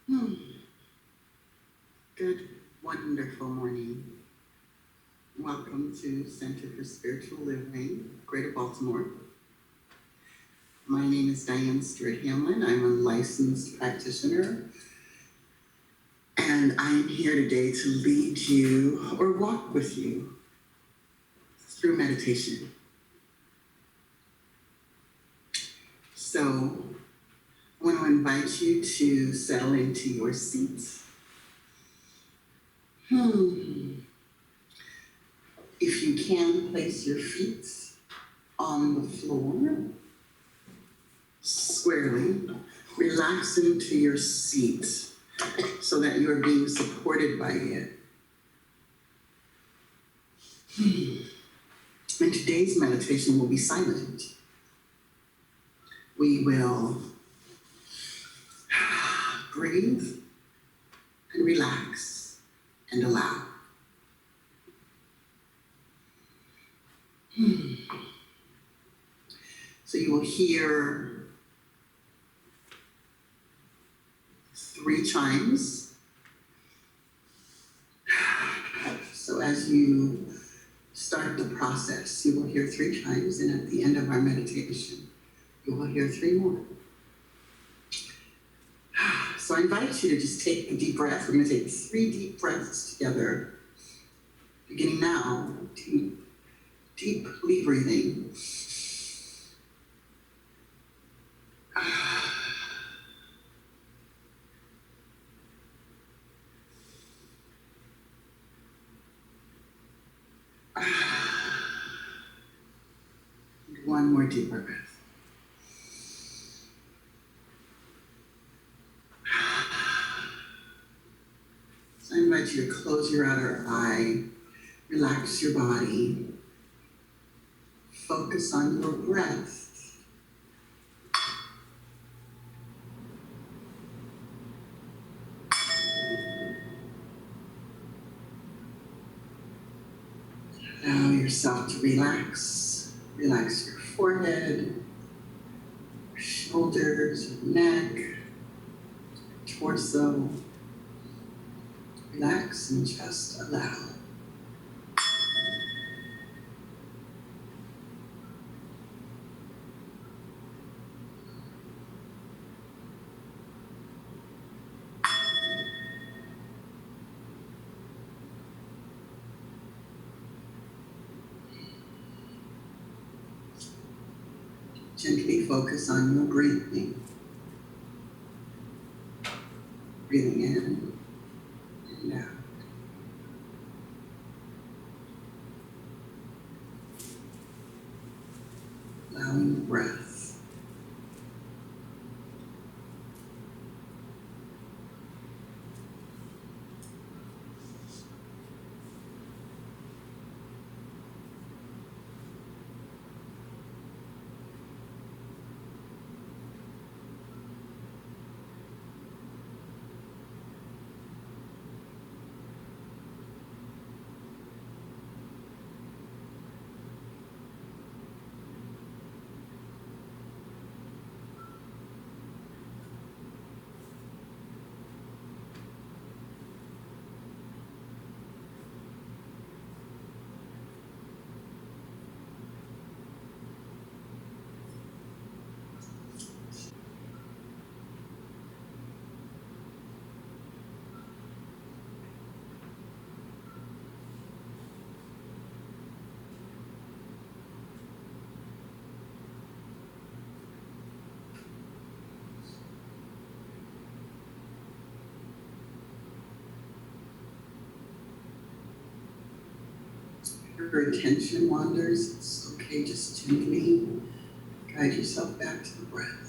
Hmm. Good, wonderful morning. Welcome to Center for Spiritual Living, Greater Baltimore. My name is Diane Stewart Hamlin. I'm a licensed practitioner, and I'm here today to lead you or walk with you through meditation. So I want to invite you to settle into your seats. If you can, place your feet on the floor squarely. Relax into your seat so that you are being supported by it. And today's meditation will be silent. We will breathe and relax and allow. So you will hear 3 chimes. So as you start the process, you will hear 3 chimes, and at the end of our meditation, you will hear 3 more. So I invite you to just take a deep breath. We're going to take 3 deep breaths together, beginning now. Deeply breathing. One more deeper breath. So I invite you to close your outer eye, relax your body, focus on your breath. Allow yourself to relax. Relax your forehead, your shoulders, your neck, torso. Relax and just allow. Gently focus on your breathing. Breathing in and out. Allowing the breath. If your attention wanders, it's okay, just gently guide yourself back to the breath.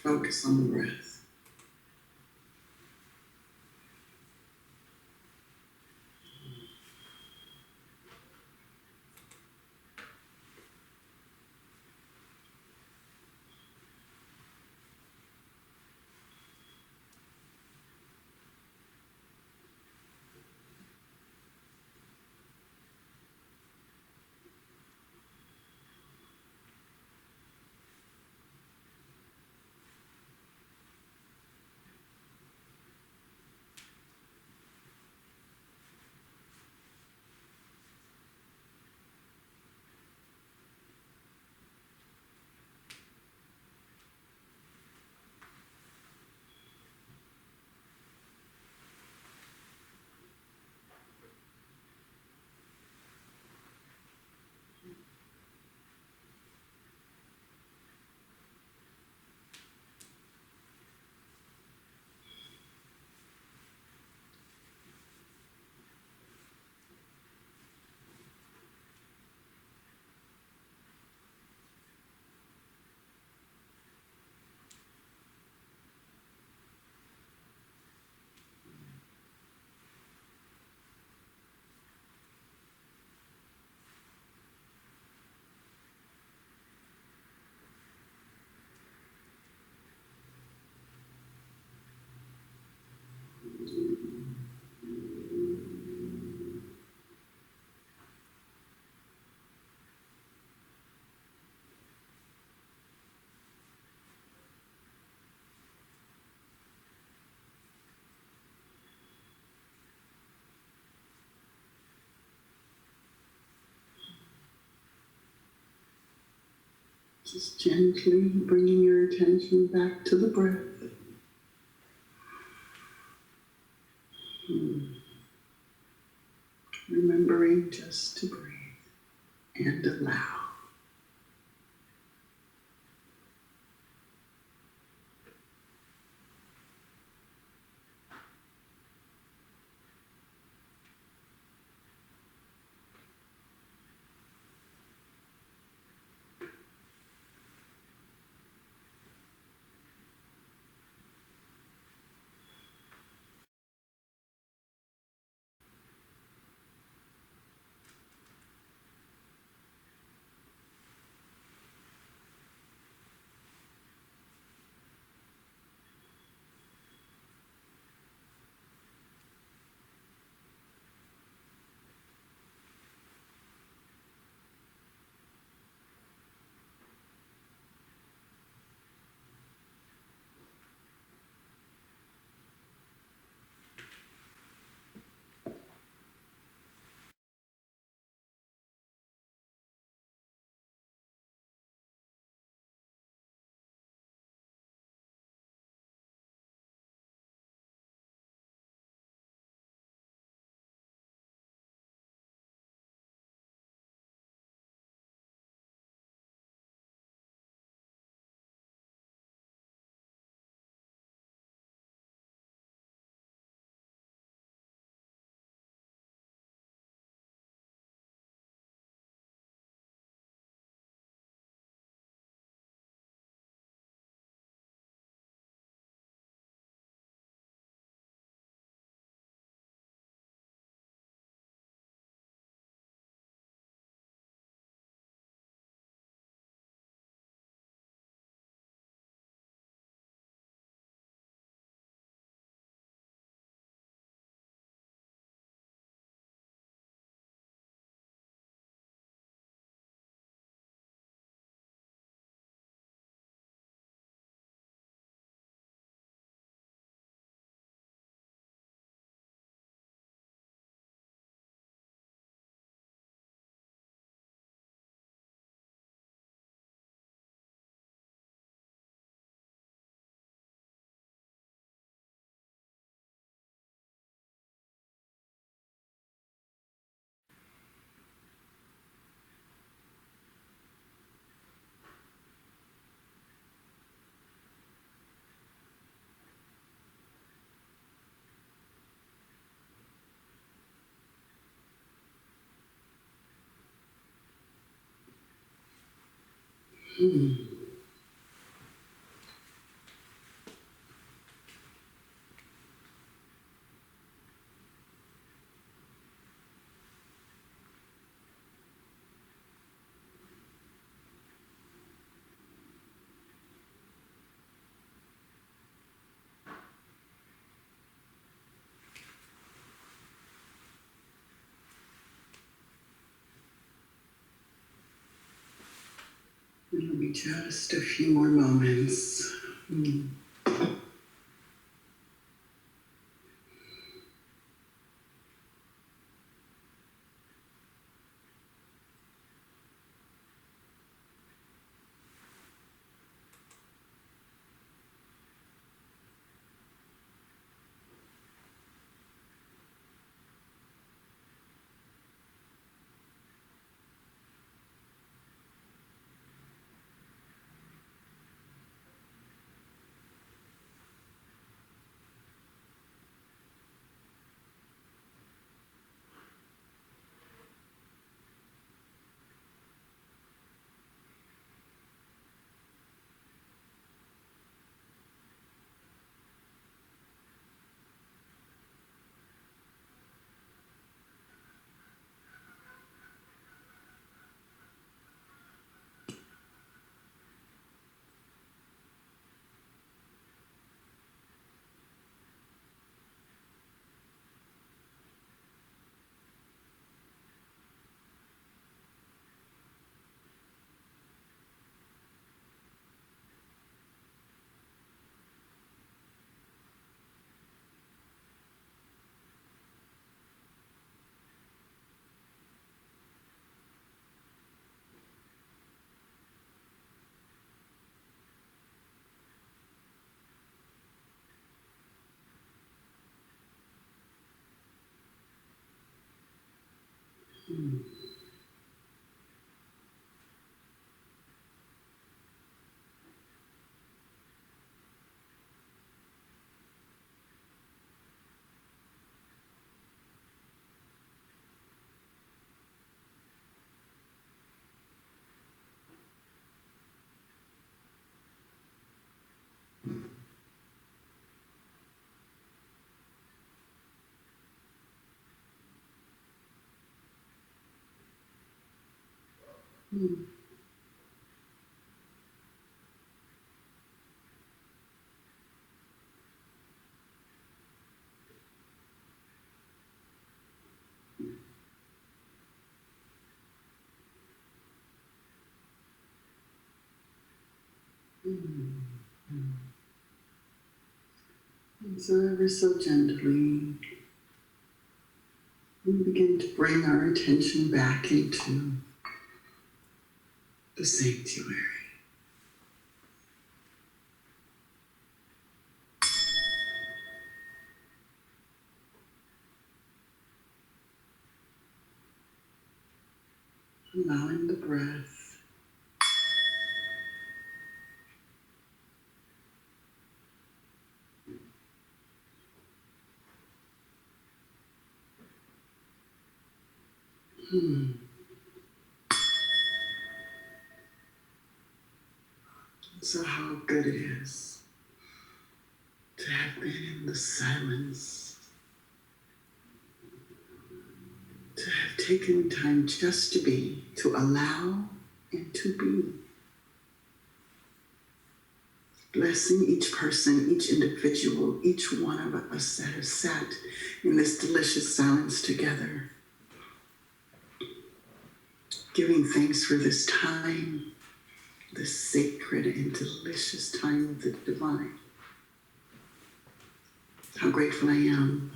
Focus on the breath. Just gently bringing your attention back to the breath. Remembering just to breathe and allow. It'll be just a few more moments. Mm. Mm. Mm. Mm. And so ever so gently, we begin to bring our attention back into the sanctuary. Allowing the breath hmm, so how good it is to have been in the silence, to have taken time just to be, to allow and to be. Blessing each person, each individual, each one of us that have sat in this delicious silence together, giving thanks for this time, this sacred and delicious time of the divine. How grateful I am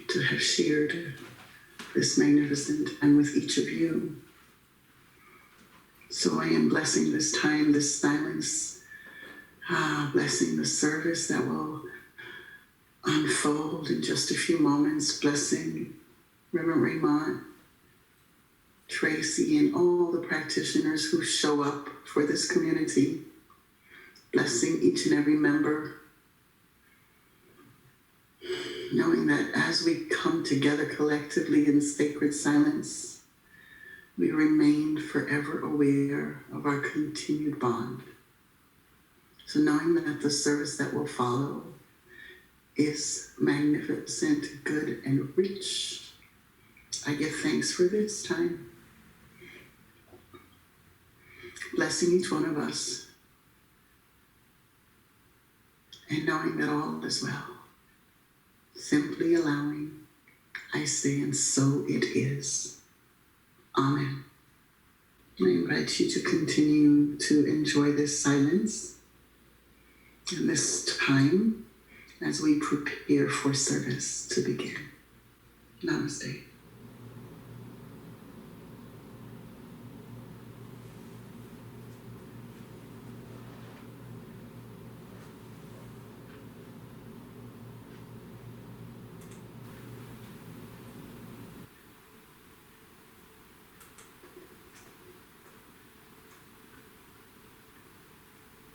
to have shared this magnificent time with each of you. So I am blessing this time, this silence, blessing the service that will unfold in just a few moments, blessing Reverend Raymont, Tracy, and all the practitioners who show up for this community, blessing each and every member, knowing that as we come together collectively in sacred silence, we remain forever aware of our continued bond. So knowing that the service that will follow is magnificent, good, and rich, I give thanks for this time, blessing each one of us, and knowing that all is well. Simply allowing, I say, and so it is. Amen. I invite you to continue to enjoy this silence and this time as we prepare for service to begin. Namaste.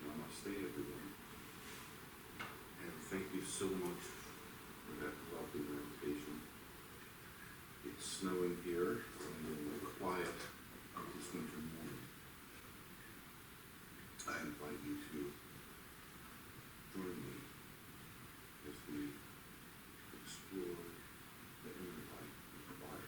Namaste, everyone. And thank you so much for that lovely meditation. It's snowing here in the quiet of this winter morning. I invite you to join me as we explore the inner light of the body.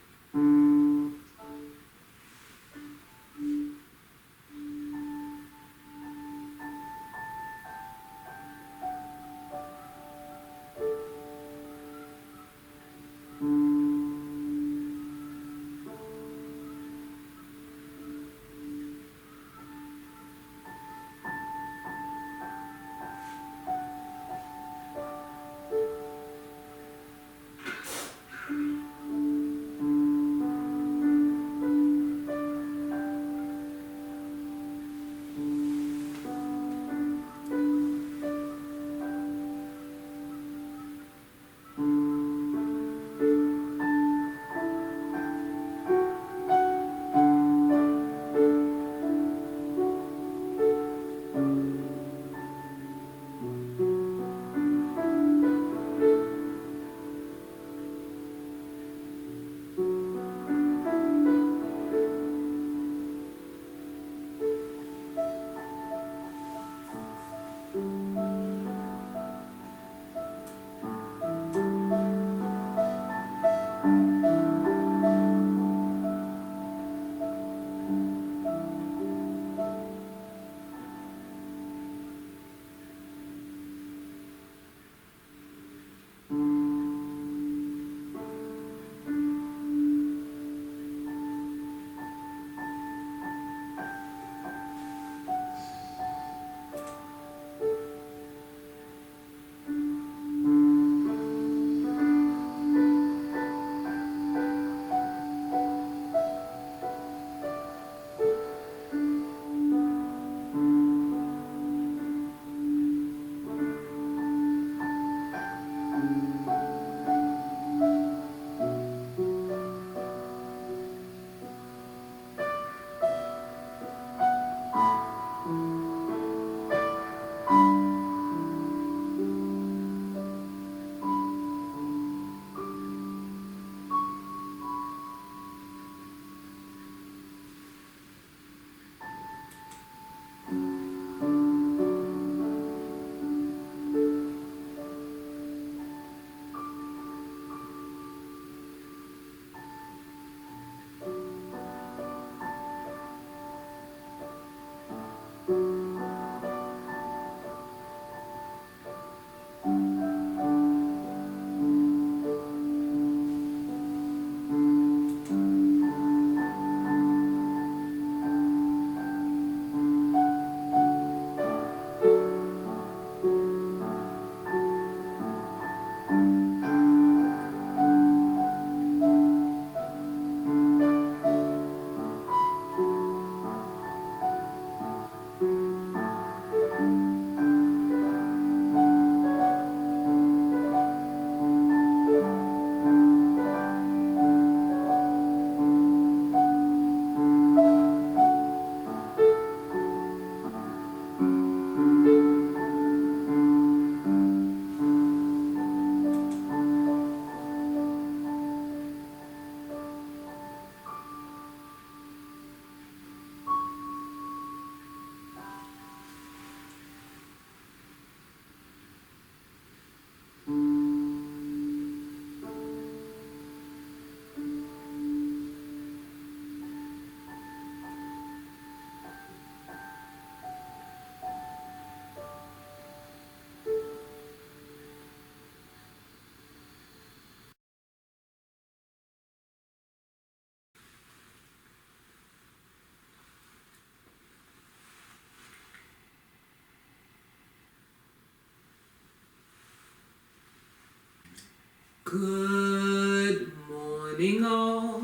Good morning, all.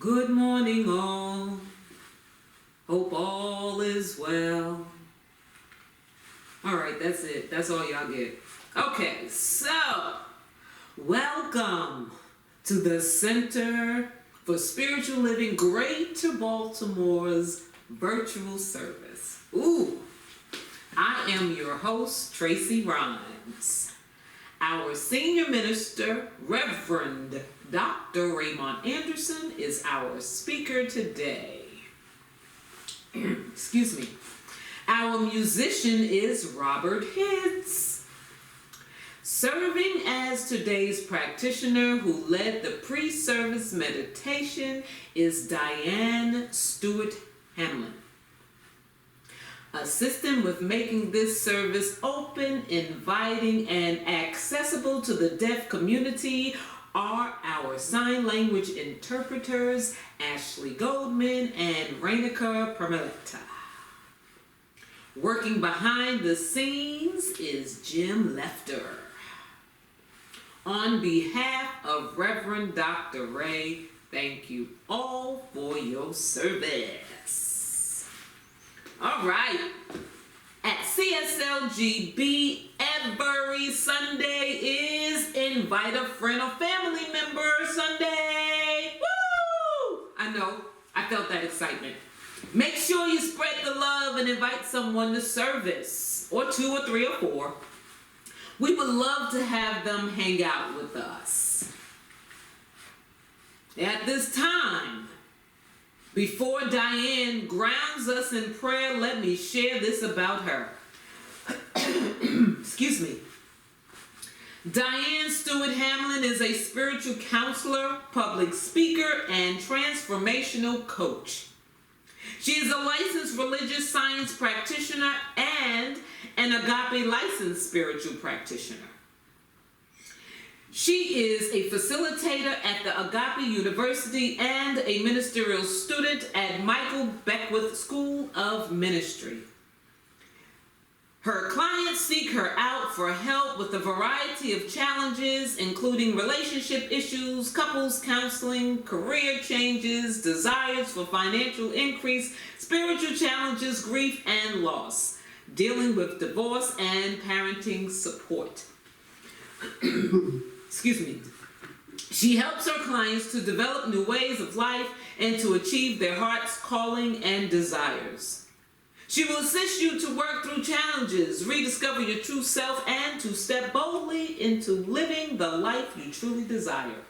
Good morning, all. Hope all is well. All right, that's it. That's all y'all get. Okay, so welcome to the Center for Spiritual Living Greater Baltimore's virtual service. Ooh, I am your host, Tracy Rhymes. Our senior minister, Reverend Dr. Raymont Anderson, is our speaker today. Excuse me. Our musician is Robert Hitz. Serving as today's practitioner who led the pre-service meditation is Diane Stewart Hamlin. Assisting with making this service open, inviting, and accessible to the deaf community are our sign language interpreters, Ashley Goldman and Rainika Permaletta. Working behind the scenes is Jim Lefter. On behalf of Reverend Dr. Ray, thank you all for your service. All right. At CSLGB, every Sunday is Invite a Friend or Family Member Sunday. Woo! I know. I felt that excitement. Make sure you spread the love and invite someone to service, or 2 or 3 or 4. We would love to have them hang out with us. At this time, before Diane grounds us in prayer, let me share this about her. Excuse me. Diane Stewart Hamlin is a spiritual counselor, public speaker, and transformational coach. She is a licensed religious science practitioner and an Agape licensed spiritual practitioner. She is a facilitator at the Agape University and a ministerial student at Michael Beckwith School of Ministry. Her clients seek her out for help with a variety of challenges, including relationship issues, couples counseling, career changes, desires for financial increase, spiritual challenges, grief and loss, dealing with divorce and parenting support. Excuse me. She helps her clients to develop new ways of life and to achieve their heart's calling and desires. She will assist you to work through challenges, rediscover your true self, and to step boldly into living the life you truly desire.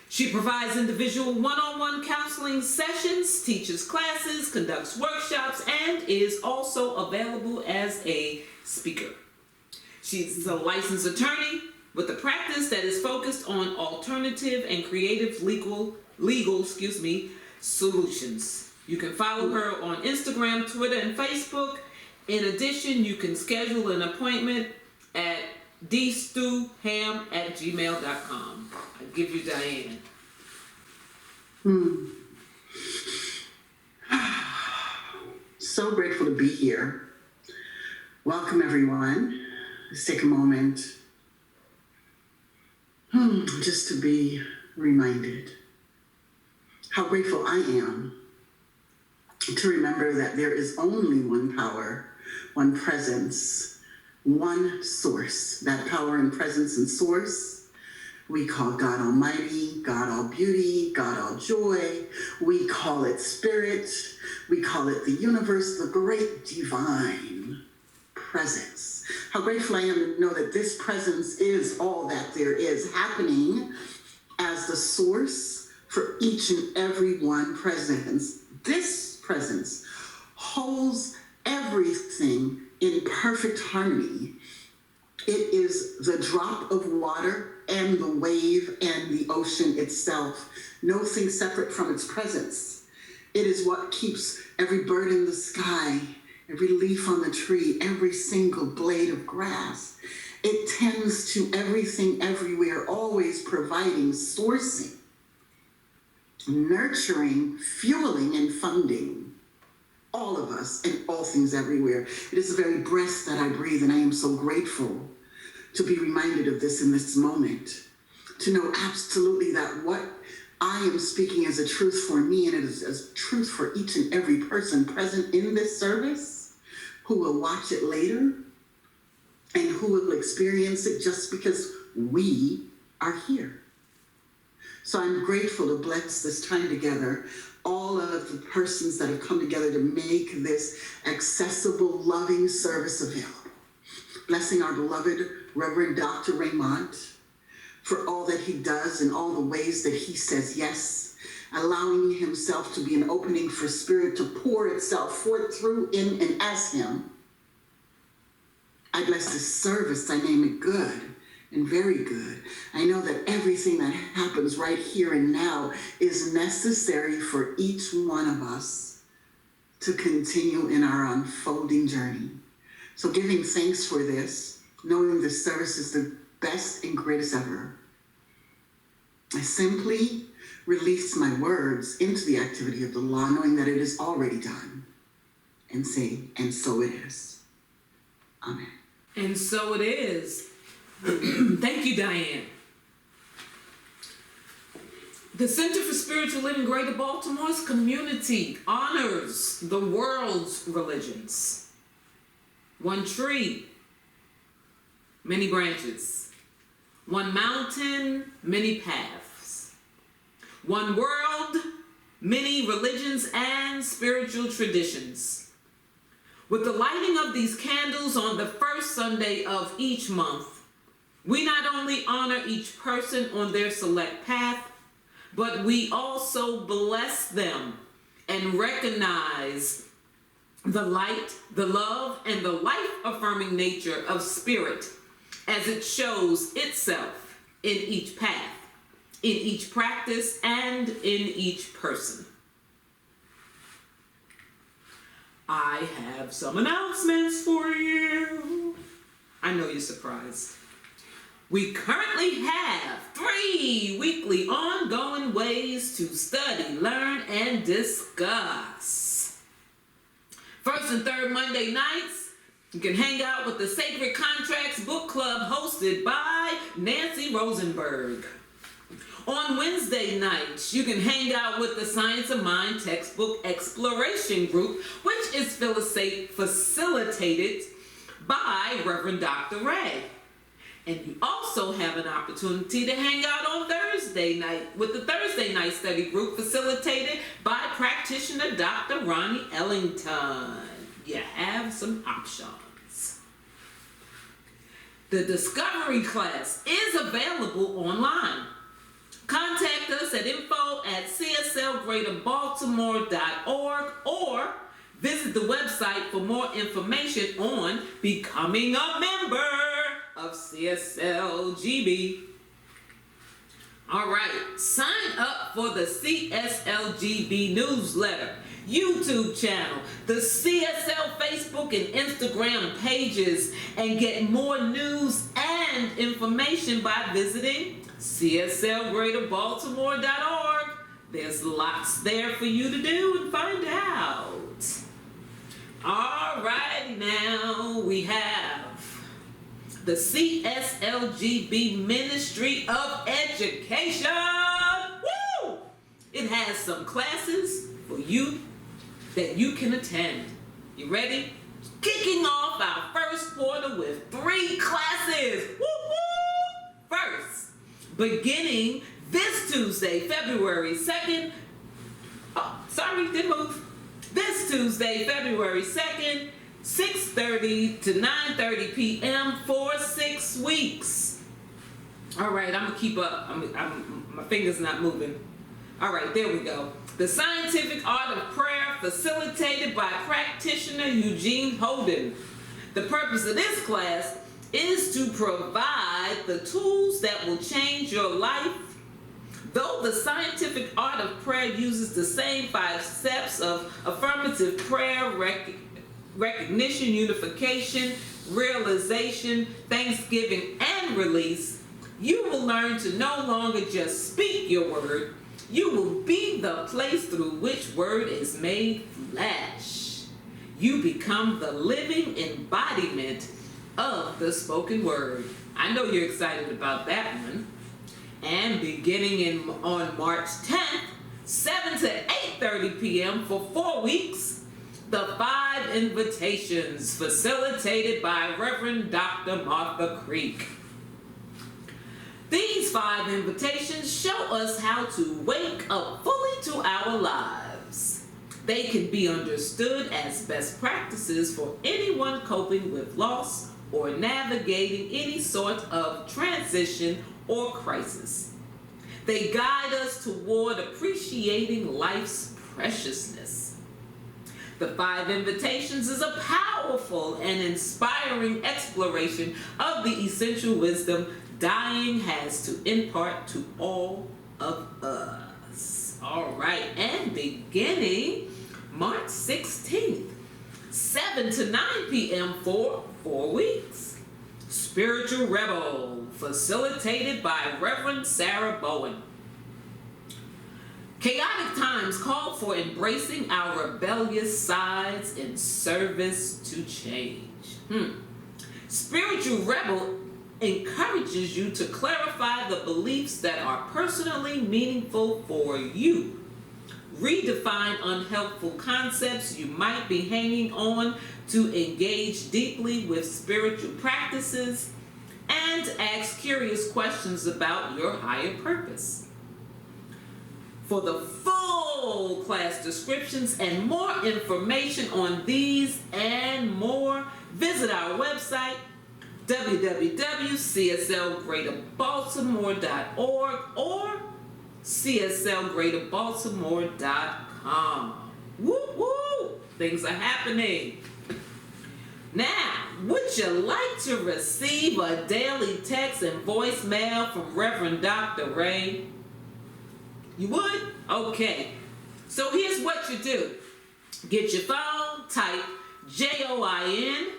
She provides individual one-on-one counseling sessions, teaches classes, conducts workshops, and is also available as a speaker. She's a licensed attorney with a practice that is focused on alternative and creative legal solutions. You can follow her on Instagram, Twitter, and Facebook. In addition, you can schedule an appointment at dstewham@gmail.com. I give you Diane. So grateful to be here. Welcome, everyone. Let's take a moment just to be reminded how grateful I am to remember that there is only one power, one presence, one source. That power and presence and source we call God Almighty, God All Beauty, God All Joy. We call it Spirit. We call it the universe, the great divine presence. How grateful I am to know that this presence is all that there is happening as the source for each and every one presence. This presence holds everything in perfect harmony. It is the drop of water and the wave and the ocean itself. Nothing separate from its presence. It is what keeps every bird in the sky, every leaf on the tree, every single blade of grass. It tends to everything everywhere, always providing, sourcing, nurturing, fueling, and funding all of us and all things everywhere. It is the very breath that I breathe, and I am so grateful to be reminded of this in this moment, to know absolutely that what I am speaking is a truth for me, and it is a truth for each and every person present in this service who will watch it later and who will experience it just because we are here. So I'm grateful to bless this time together, all of the persons that have come together to make this accessible, loving service available. Blessing our beloved Reverend Dr. Raymont for all that he does and all the ways that he says yes, allowing himself to be an opening for spirit to pour itself forth through, in, and as him. I bless this service. I name it good and very good. I know that everything that happens right here and now is necessary for each one of us to continue in our unfolding journey. So giving thanks for this, knowing this service is the best and greatest ever, I simply release my words into the activity of the law, knowing that it is already done, and say, and so it is. Amen. And so it is. Thank you, Diane. The Center for Spiritual Living Greater Baltimore's community honors the world's religions. One tree, many branches. One mountain, many paths. One world, many religions and spiritual traditions. With the lighting of these candles on the first Sunday of each month, we not only honor each person on their select path, but we also bless them and recognize the light, the love, and the life-affirming nature of spirit as it shows itself in each path, in each practice, and in each person. I have some announcements for you. I know you're surprised. We currently have 3 weekly ongoing ways to study, learn, and discuss. First and third Monday nights, you can hang out with the Sacred Contracts Book Club hosted by Nancy Rosenberg. On Wednesday nights, you can hang out with the Science of Mind Textbook Exploration Group, which is facilitated by Reverend Dr. Ray. And you also have an opportunity to hang out on Thursday night with the Thursday night study group facilitated by practitioner Dr. Ronnie Ellington. You have some options. The Discovery class is available online. Contact us at info@cslgreaterbaltimore.org or visit the website for more information on becoming a member of CSLGB. All right, sign up for the CSLGB newsletter, YouTube channel, the CSL Facebook and Instagram pages, and get more news and information by visiting CSLGreaterBaltimore.org. There's lots there for you to do and find out. All right, now we have the CSLGB Ministry of Education. Woo! It has some classes for you that you can attend. You ready? Kicking off our first quarter with 3 classes. Woo woo! First, beginning this Tuesday, February 2nd. Oh, sorry, didn't move. This Tuesday, February 2nd, 6:30 to 9:30 p.m. for 6 weeks. All right, I'm gonna keep up. My finger's not moving. All right, there we go. The Scientific Art of Prayer, facilitated by practitioner Eugene Holden. The purpose of this class is to provide the tools that will change your life. Though the Scientific Art of Prayer uses the same 5 steps of affirmative prayer, recognition, unification, realization, thanksgiving, and release, you will learn to no longer just speak your word. You will be the place through which word is made flesh. You become the living embodiment of the spoken word. I know you're excited about that one. And beginning on March 10th, 7 to 8:30 p.m. for 4 weeks, the 5 Invitations, facilitated by Reverend Dr. Martha Creek. These 5 invitations show us how to wake up fully to our lives. They can be understood as best practices for anyone coping with loss or navigating any sort of transition or crisis. They guide us toward appreciating life's preciousness. The 5 Invitations is a powerful and inspiring exploration of the essential wisdom dying has to impart to all of us. All right, and beginning March 16th, 7 to 9 p.m. for 4 weeks. Spiritual Rebel, facilitated by Reverend Sarah Bowen. Chaotic times call for embracing our rebellious sides in service to change. Spiritual Rebel encourages you to clarify the beliefs that are personally meaningful for you. Redefine unhelpful concepts you might be hanging on to, engage deeply with spiritual practices, and ask curious questions about your higher purpose. For the full class descriptions and more information on these and more, visit our website, www.cslgreaterbaltimore.org or cslgreaterbaltimore.com. Woo woo! Things are happening. Now, would you like to receive a daily text and voicemail from Reverend Dr. Ray? You would? Okay. So here's what you do. Get your phone, type JOIN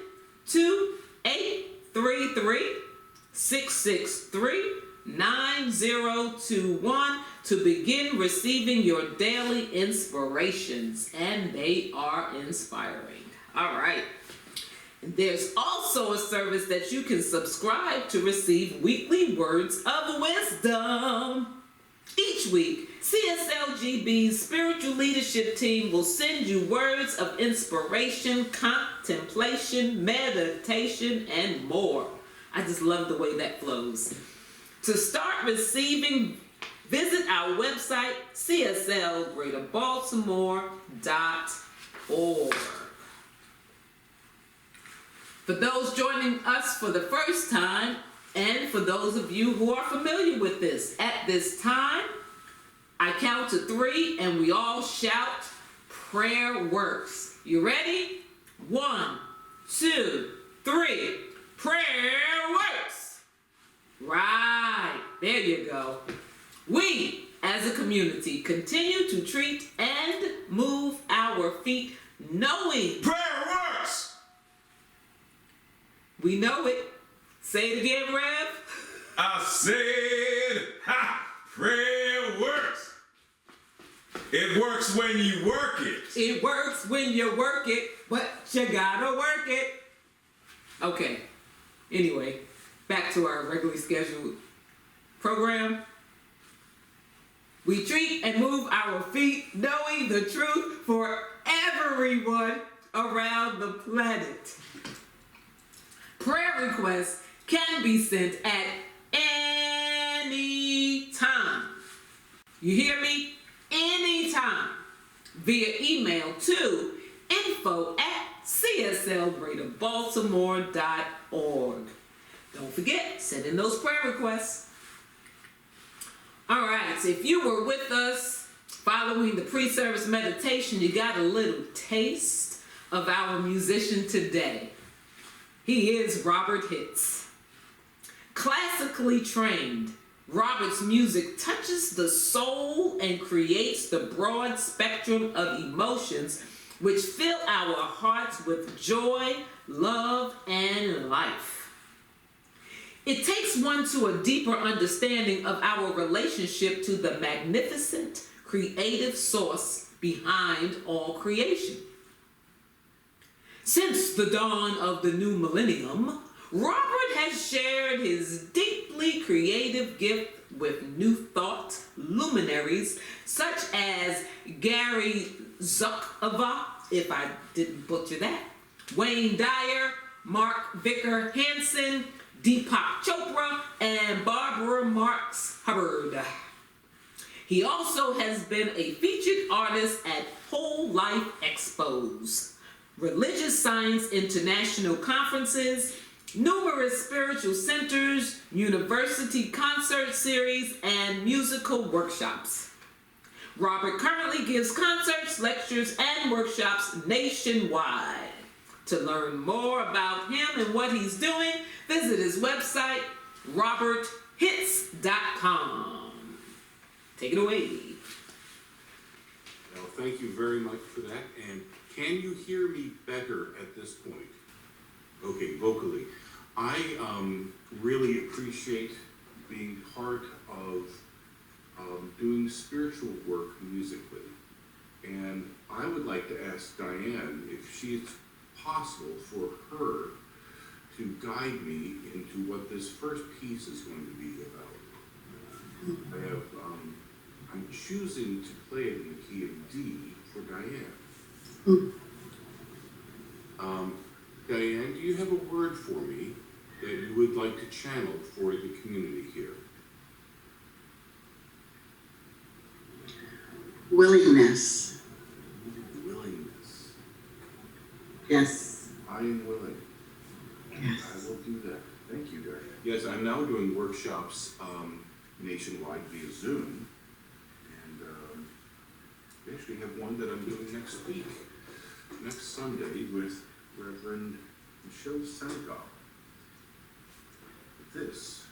2833-663-9021 to begin receiving your daily inspirations, and they are inspiring. All right. There's also a service that you can subscribe to receive weekly words of wisdom. Each week, CSLGB's spiritual leadership team will send you words of inspiration, contemplation, meditation, and more. I just love the way that flows. To start receiving, visit our website, cslgreaterbaltimore.org. For those joining us for the first time, and for those of you who are familiar with this, at this time, I count to 3 and we all shout, prayer works. You ready? 1, 2, 3. Prayer works. Right, there you go. We, as a community, continue to treat and move our feet knowing Prayer works! We know it. Say it again, Rev. I said, prayer works. It works when you work it. It works when you work it, but you gotta work it. Okay. Anyway, back to our regularly scheduled program. We treat and move our feet knowing the truth for everyone around the planet. Prayer requests can be sent at any time. You hear me? Anytime. Via email to info@cslgreaterbaltimore.org. Don't forget, send in those prayer requests. All right, so if you were with us following the pre-service meditation, you got a little taste of our musician today. He is Robert Hitz. Classically trained, Robert's music touches the soul and creates the broad spectrum of emotions which fill our hearts with joy, love, and life. It takes one to a deeper understanding of our relationship to the magnificent, creative source behind all creation. Since the dawn of the new millennium, Robert has shared his deeply creative gift with New Thought luminaries such as Gary Zukawa, if I didn't butcher that, Wayne Dyer, Mark Vicker Hansen, Deepak Chopra, and Barbara Marx Hubbard. He also has been a featured artist at Whole Life Expos, Religious Science International Conferences, numerous spiritual centers, university concert series, and musical workshops. Robert currently gives concerts, lectures, and workshops nationwide. To learn more about him and what he's doing, visit his website, roberthits.com. Take it away. Well, thank you very much for that. And can you hear me better at this point? Okay, vocally. I really appreciate being part of doing spiritual work musically. And I would like to ask Diane if it's possible for her to guide me into what this first piece is going to be about. I'm choosing to play it in the key of D for Diane. Diane, do you have a word for me that you would like to channel for the community here? Willingness. Willingness. Yes. I am willing. Yes. I will do that. Thank you, Diane. Yes, I'm now doing workshops nationwide via Zoom. And we actually have one that I'm doing next week, next Sunday, with Reverend Michelle Senegal. This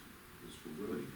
is for willingness.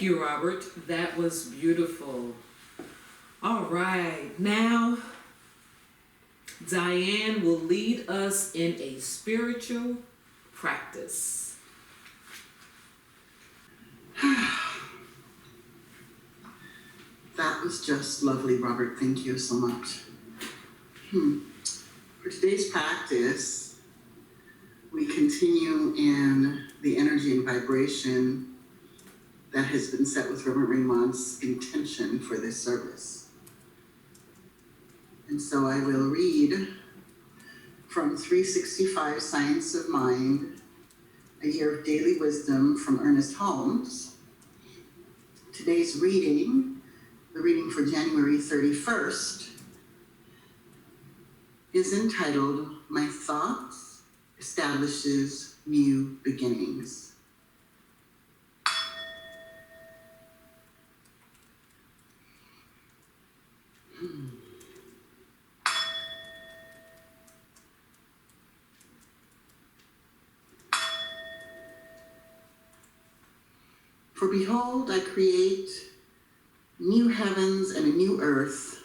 you, Robert. That was beautiful. All right, now Diane will lead us in a spiritual practice. That was just lovely, Robert. Thank you so much. For today's practice, we continue in the energy and vibration that has been set with Reverend Raymont's intention for this service. And so I will read from 365 Science of Mind, A Year of Daily Wisdom from Ernest Holmes. Today's reading, the reading for January 31st, is entitled, My Thoughts Establishes New Beginnings. For behold, I create new heavens and a new earth,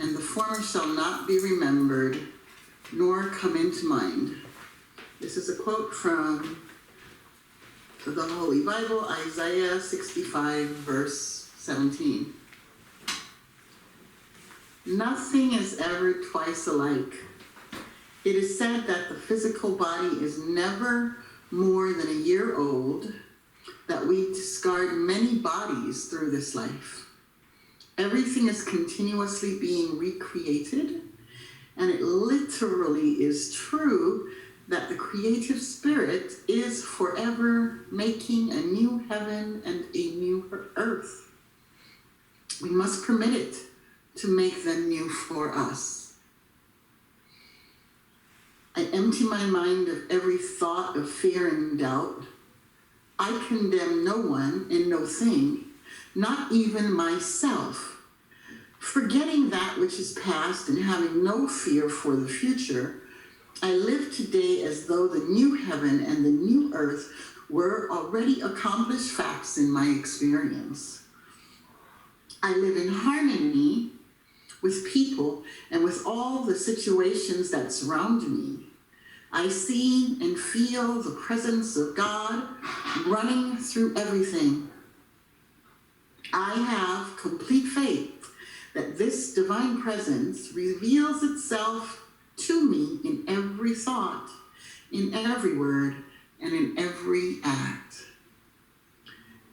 and the former shall not be remembered, nor come into mind. This is a quote from the Holy Bible, Isaiah 65, verse 17. Nothing is ever twice alike. It is said that the physical body is never more than a year old, that we discard many bodies through this life. Everything is continuously being recreated, and it literally is true that the creative spirit is forever making a new heaven and a new earth. We must permit it to make them new for us. I empty my mind of every thought of fear and doubt. I condemn no one and no thing, not even myself. Forgetting that which is past and having no fear for the future, I live today as though the new heaven and the new earth were already accomplished facts in my experience. I live in harmony with people and with all the situations that surround me. I see and feel the presence of God running through everything. I have complete faith that this divine presence reveals itself to me in every thought, in every word, and in every act.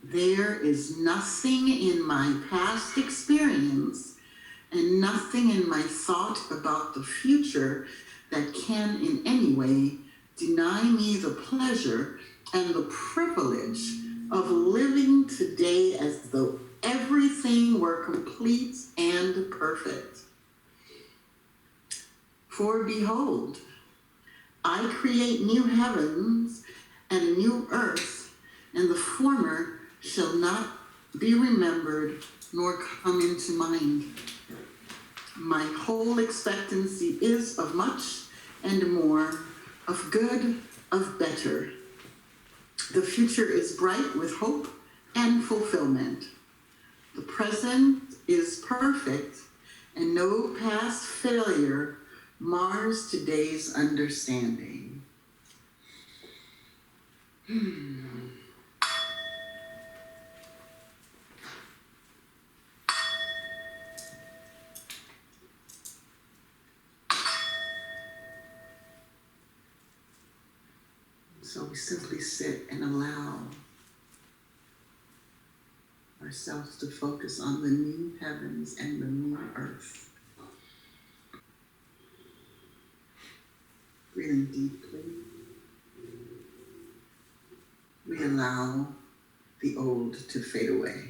There is nothing in my past experience and nothing in my thought about the future that can in any way deny me the pleasure and the privilege of living today as though everything were complete and perfect. For behold, I create new heavens and a new earth, and the former shall not be remembered nor come into mind. My whole expectancy is of much and more, of good, of better. The future is bright with hope and fulfillment. The present is perfect, and no past failure mars today's understanding. So we simply sit and allow ourselves to focus on the new heavens and the new earth. Breathing deeply, we allow the old to fade away.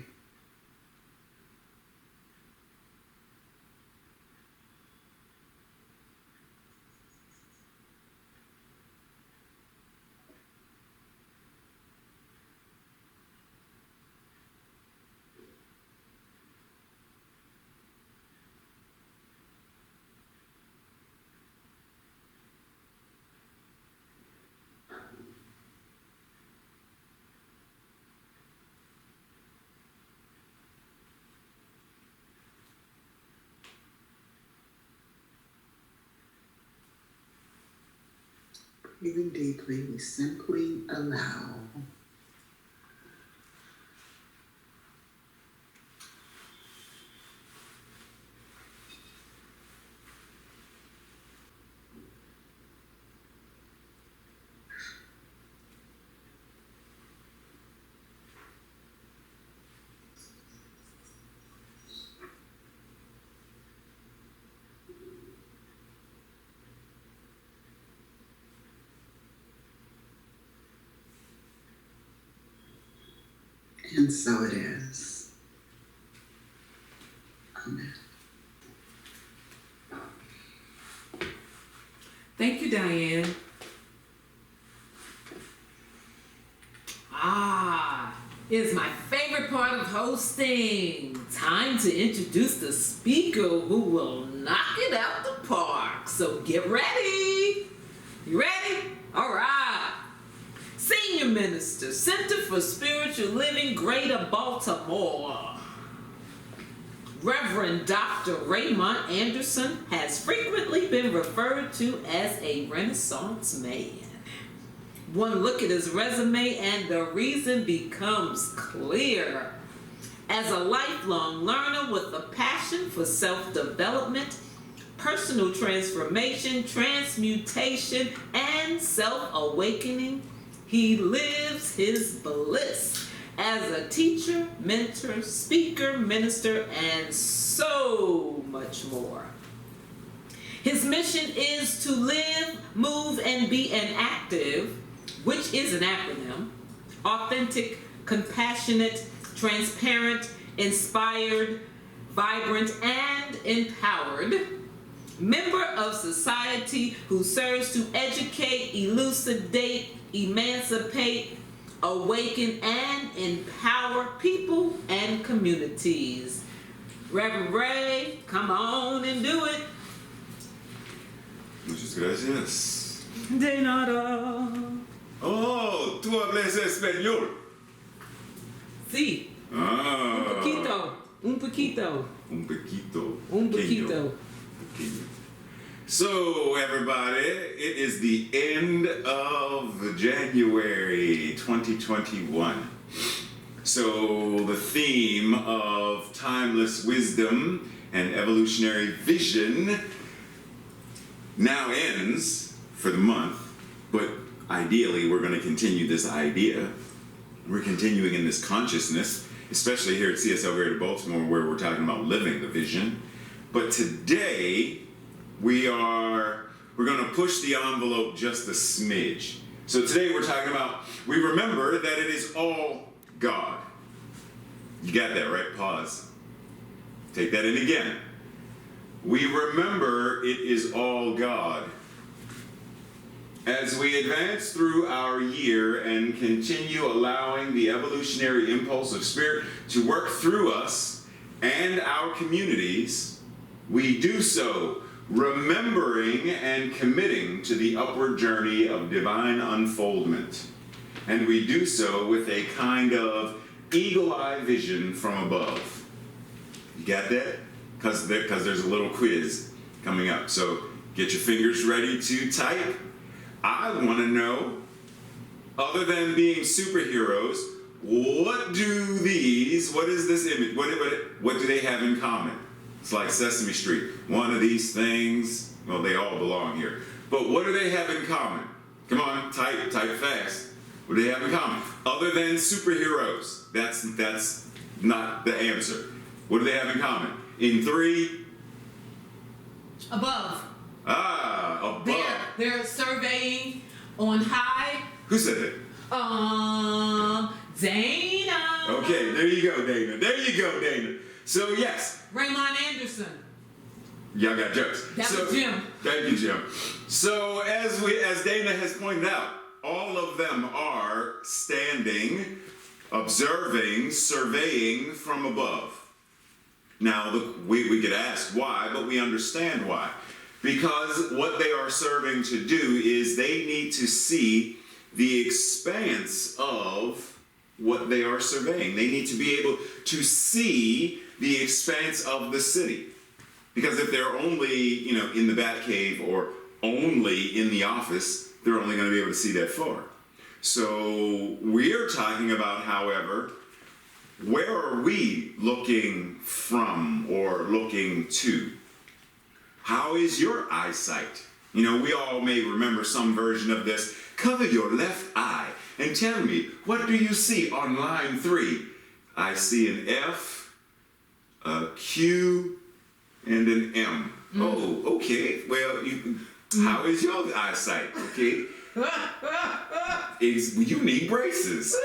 Breathing deeply, we simply allow. And so it is. Amen. Thank you, Diane. Is my favorite part of hosting. Time to introduce the speaker who will knock it out the park. So get ready. You ready? All right. Senior Minister, Center for Spiritual Living, Greater Baltimore. Reverend Dr. Raymont Anderson has frequently been referred to as a Renaissance man. One look at his resume and the reason becomes clear. As a lifelong learner with a passion for self-development, personal transformation, transmutation, and self-awakening, he lives his bliss as a teacher, mentor, speaker, minister, and so much more. His mission is to live, move, and be an active, which is an acronym, authentic, compassionate, transparent, inspired, vibrant, and empowered member of society who serves to educate, elucidate, emancipate, awaken, and empower people and communities. Reverend Ray, come on and do it. Muchas gracias. De nada. Oh, tú hablas español. Sí. Ah. Un poquito. Un poquito. Un poquito. Un poquito. Pequeño. So, everybody, it is the end of January 2021. So, the theme of timeless wisdom and evolutionary vision now ends for the month, but ideally we're going to continue this idea. We're continuing in this consciousness, especially here at CSL Greater Baltimore, where we're talking about living the vision. But today we're going to push the envelope just a smidge. So today we're talking about, we remember that it is all God. You got that, right? Pause. Take that in again. We remember it is all God. As we advance through our year and continue allowing the evolutionary impulse of spirit to work through us and our communities, we do so remembering and committing to the upward journey of divine unfoldment. And we do so with a kind of eagle-eye vision from above. You got that? Because there's a little quiz coming up. So get your fingers ready to type. I want to know, other than being superheroes, what is this image, what do they have in common? It's like Sesame Street. One of these things, well, they all belong here. But what do they have in common? Come on, type fast. What do they have in common? Other than superheroes. That's not the answer. What do they have in common? In 3. Above. Above. They're surveying on high. Who said it? Dana. Okay, there you go, Dana. So yes. Raymont Anderson. Y'all got jokes. That was Jim. Thank you, Jim. So as Dana has pointed out, all of them are standing, observing, surveying from above. Now, we could ask why, but we understand why. Because what they are serving to do is they need to see the expanse of what they are surveying. They need to be able to see the expanse of the city. Because if they're only, in the Batcave or only in the office, they're only going to be able to see that far. So we're talking about, however, where are we looking from or looking to? How is your eyesight? You know, we all may remember some version of this. Cover your left eye and tell me, what do you see on line 3? I see an F, a Q, and an M. Oh, okay. Well, how is your eyesight? Okay. You need braces.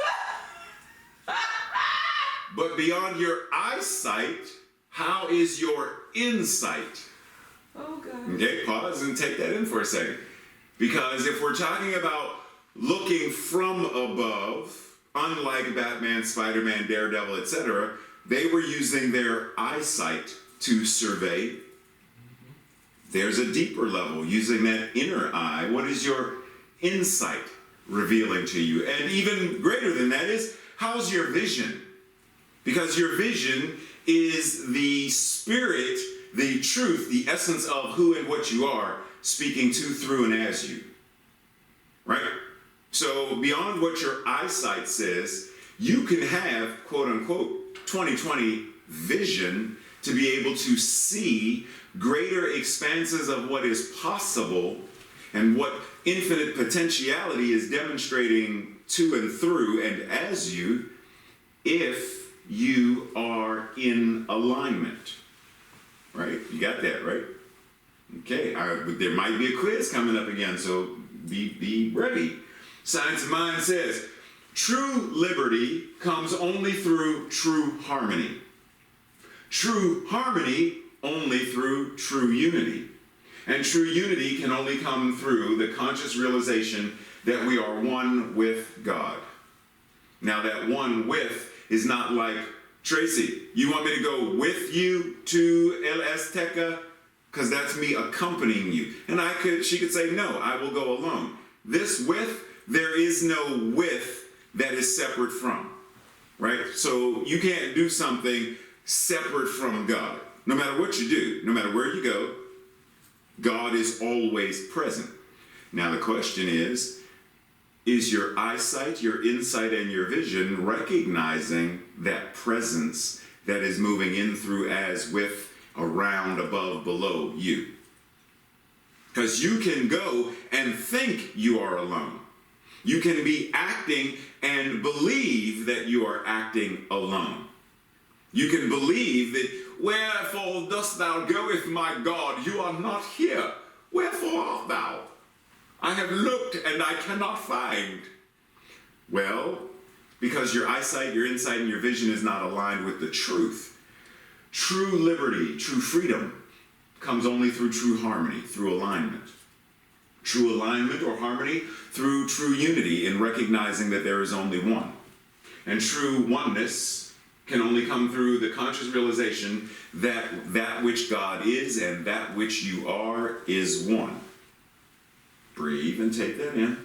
But beyond your eyesight, how is your insight? Oh, God. Okay, pause and take that in for a second. Because if we're talking about looking from above, unlike Batman, Spider-Man, Daredevil, etc., they were using their eyesight to survey. There's a deeper level, using that inner eye. What is your insight revealing to you? And even greater than that is, how's your vision? Because your vision is the spirit, the truth, the essence of who and what you are, speaking to, through, and as you. Right? So beyond what your eyesight says, you can have, quote unquote, 20/20 vision to be able to see greater expanses of what is possible and what infinite potentiality is demonstrating to and through and as you, if you are in alignment. Right? You got that, right? Okay, there might be a quiz coming up again, so be ready. Science of Mind says, true liberty comes only through true harmony. True harmony only through true unity. And true unity can only come through the conscious realization that we are one with God. Now that one with is not like, Tracy, you want me to go with you to El Azteca? Because that's me accompanying you. And she could say, no, I will go alone. This with, there is no with that is separate from, right? So you can't do something separate from God. No matter what you do, no matter where you go, God is always present. Now the question is your eyesight, your insight, and your vision recognizing that presence that is moving in, through, as, with, around, above, below you? Because you can go and think you are alone. You can be acting and believe that you are acting alone. You can believe that, wherefore dost thou goeth, my God? You are not here. Wherefore art thou? I have looked and I cannot find. Well, because your eyesight, your insight, and your vision is not aligned with the truth. True liberty, true freedom comes only through true harmony, through alignment. True alignment or harmony through true unity in recognizing that there is only one. And true oneness can only come through the conscious realization that that which God is and that which you are is one. Breathe and take that in.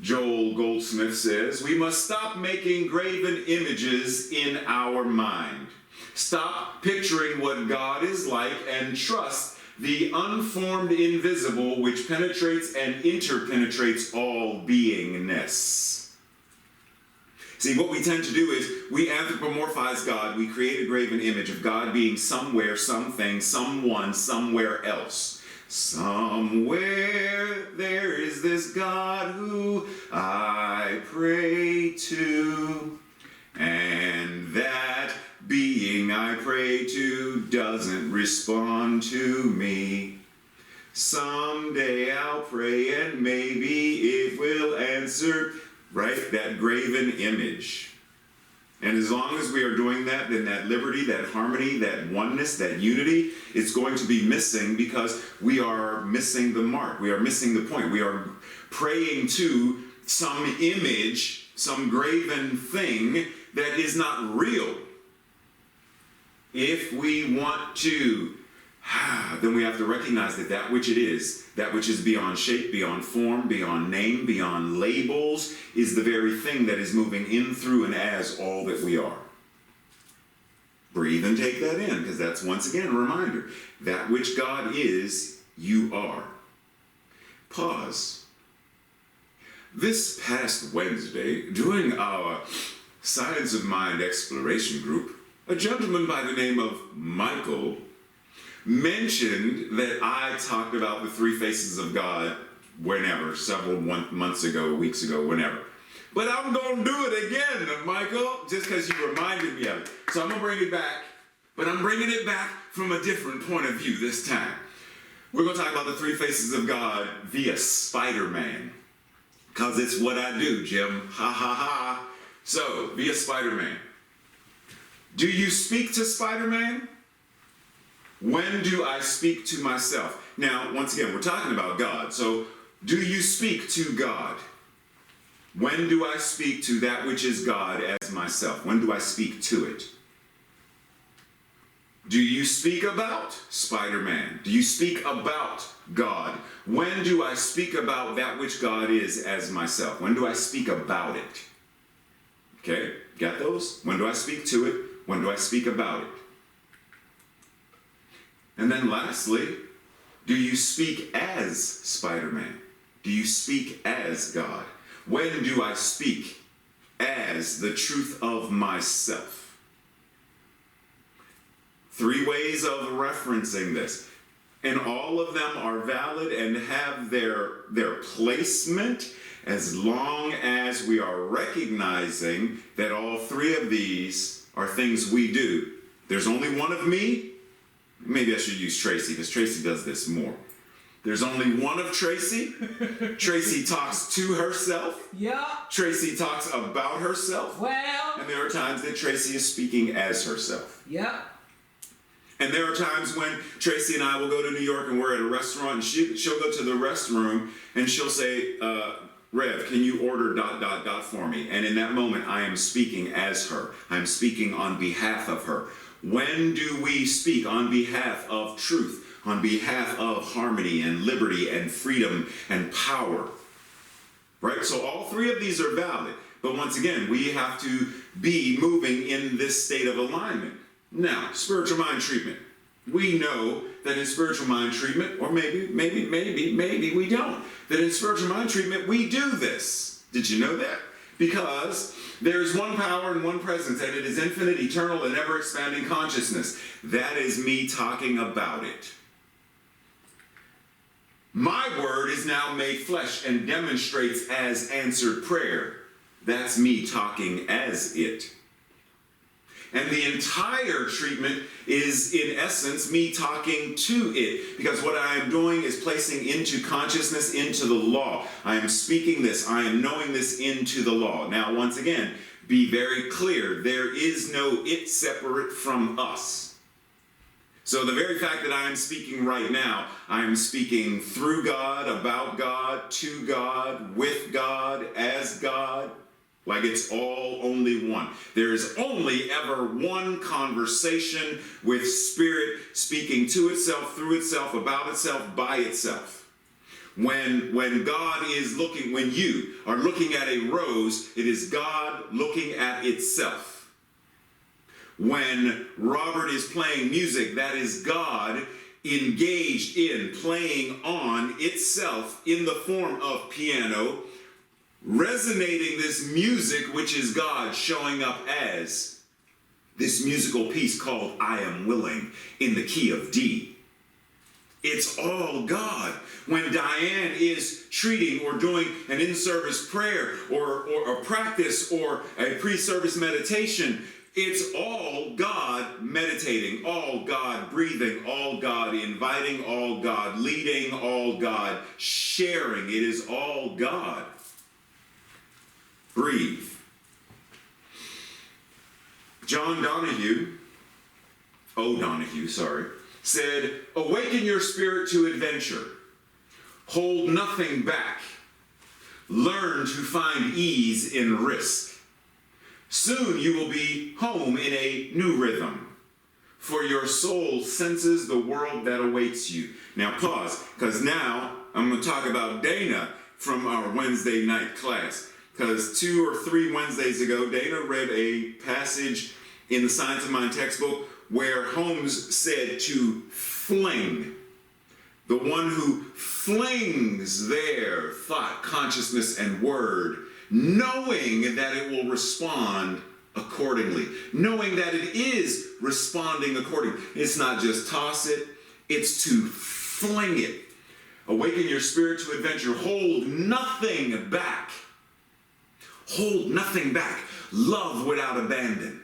Joel Goldsmith says, we must stop making graven images in our mind. Stop picturing what God is like and trust the unformed invisible which penetrates and interpenetrates all beingness. See, what we tend to do is we anthropomorphize God. We create a graven image of God being somewhere, something, someone, somewhere else. Somewhere there is this God who I pray to, and that being I pray to doesn't respond to me. Someday I'll pray and maybe it will answer. Right? That graven image. And as long as we are doing that, then that liberty, that harmony, that oneness, that unity, it's going to be missing because we are missing the mark. We are missing the point. We are praying to some image, some graven thing that is not real. If we want to, then we have to recognize that that which it is, that which is beyond shape, beyond form, beyond name, beyond labels, is the very thing that is moving in, through, and as all that we are. Breathe and take that in, because that's once again a reminder. That which God is, you are. Pause. This past Wednesday, during our Science of Mind exploration group, a gentleman by the name of Michael mentioned that I talked about the three faces of God whenever, several months ago, weeks ago, whenever. But I'm going to do it again, Michael, just because you reminded me of it. So I'm going to bring it back, but I'm bringing it back from a different point of view this time. We're going to talk about the three faces of God via Spider-Man, because it's what I do, Jim. Ha, ha, ha. So, via Spider-Man. Do you speak to Spider-Man? When do I speak to myself? Now, once again, we're talking about God. So, do you speak to God? When do I speak to that which is God as myself? When do I speak to it? Do you speak about Spider-Man? Do you speak about God? When do I speak about that which God is as myself? When do I speak about it? Okay, got those? When do I speak to it? When do I speak about it? And then lastly, do you speak as Spider-Man? Do you speak as God? When do I speak as the truth of myself? 3 ways of referencing this. And all of them are valid and have their placement as long as we are recognizing that all 3 of these are things we do. There's only one of me. Maybe I should use Tracy, because Tracy does this more. There's only one of Tracy. Tracy talks to herself. Yeah. Tracy talks about herself. Well. And there are times that Tracy is speaking as herself. Yeah. And there are times when Tracy and I will go to New York and we're at a restaurant, and she'll go to the restroom and she'll say, Rev, can you order ... for me? And in that moment, I am speaking as her. I'm speaking on behalf of her. When do we speak on behalf of truth, on behalf of harmony and liberty and freedom and power? Right? So all 3 of these are valid. But once again, we have to be moving in this state of alignment. Now, spiritual mind treatment. We know that in spiritual mind treatment, or maybe we don't, that in spiritual mind treatment, we do this. Did you know that? Because there is one power and one presence, and it is infinite, eternal, and ever-expanding consciousness. That is me talking about it. My word is now made flesh and demonstrates as answered prayer. That's me talking as it. And the entire treatment is, in essence, me talking to it. Because what I am doing is placing into consciousness, into the law. I am speaking this. I am knowing this into the law. Now, once again, be very clear. There is no it separate from us. So the very fact that I am speaking right now, I am speaking through God, about God, to God, with God, as God. Like it's all only one. There is only ever one conversation with Spirit speaking to itself, through itself, about itself, by itself. When God is looking, when you are looking at a rose, it is God looking at itself. When Robert is playing music, that is God engaged in playing on itself in the form of piano, resonating this music, which is God showing up as this musical piece called I Am Willing in the key of D. It's all God. When Diane is treating or doing an in-service prayer or a practice or a pre-service meditation, it's all God meditating, all God breathing, all God inviting, all God leading, all God sharing. It is all God. Breathe. John O'Donohue, said, awaken your spirit to adventure. Hold nothing back. Learn to find ease in risk. Soon you will be home in a new rhythm, for your soul senses the world that awaits you. Now pause, because now I'm going to talk about Dana from our Wednesday night class. Because 2 or 3 Wednesdays ago, Dana read a passage in the Science of Mind textbook where Holmes said to fling. the one who flings their thought, consciousness, and word, knowing that it will respond accordingly, knowing that it is responding accordingly. It's not just toss it, it's to fling it. Awaken your spirit to adventure. Hold nothing back. Hold nothing back. Love without abandon.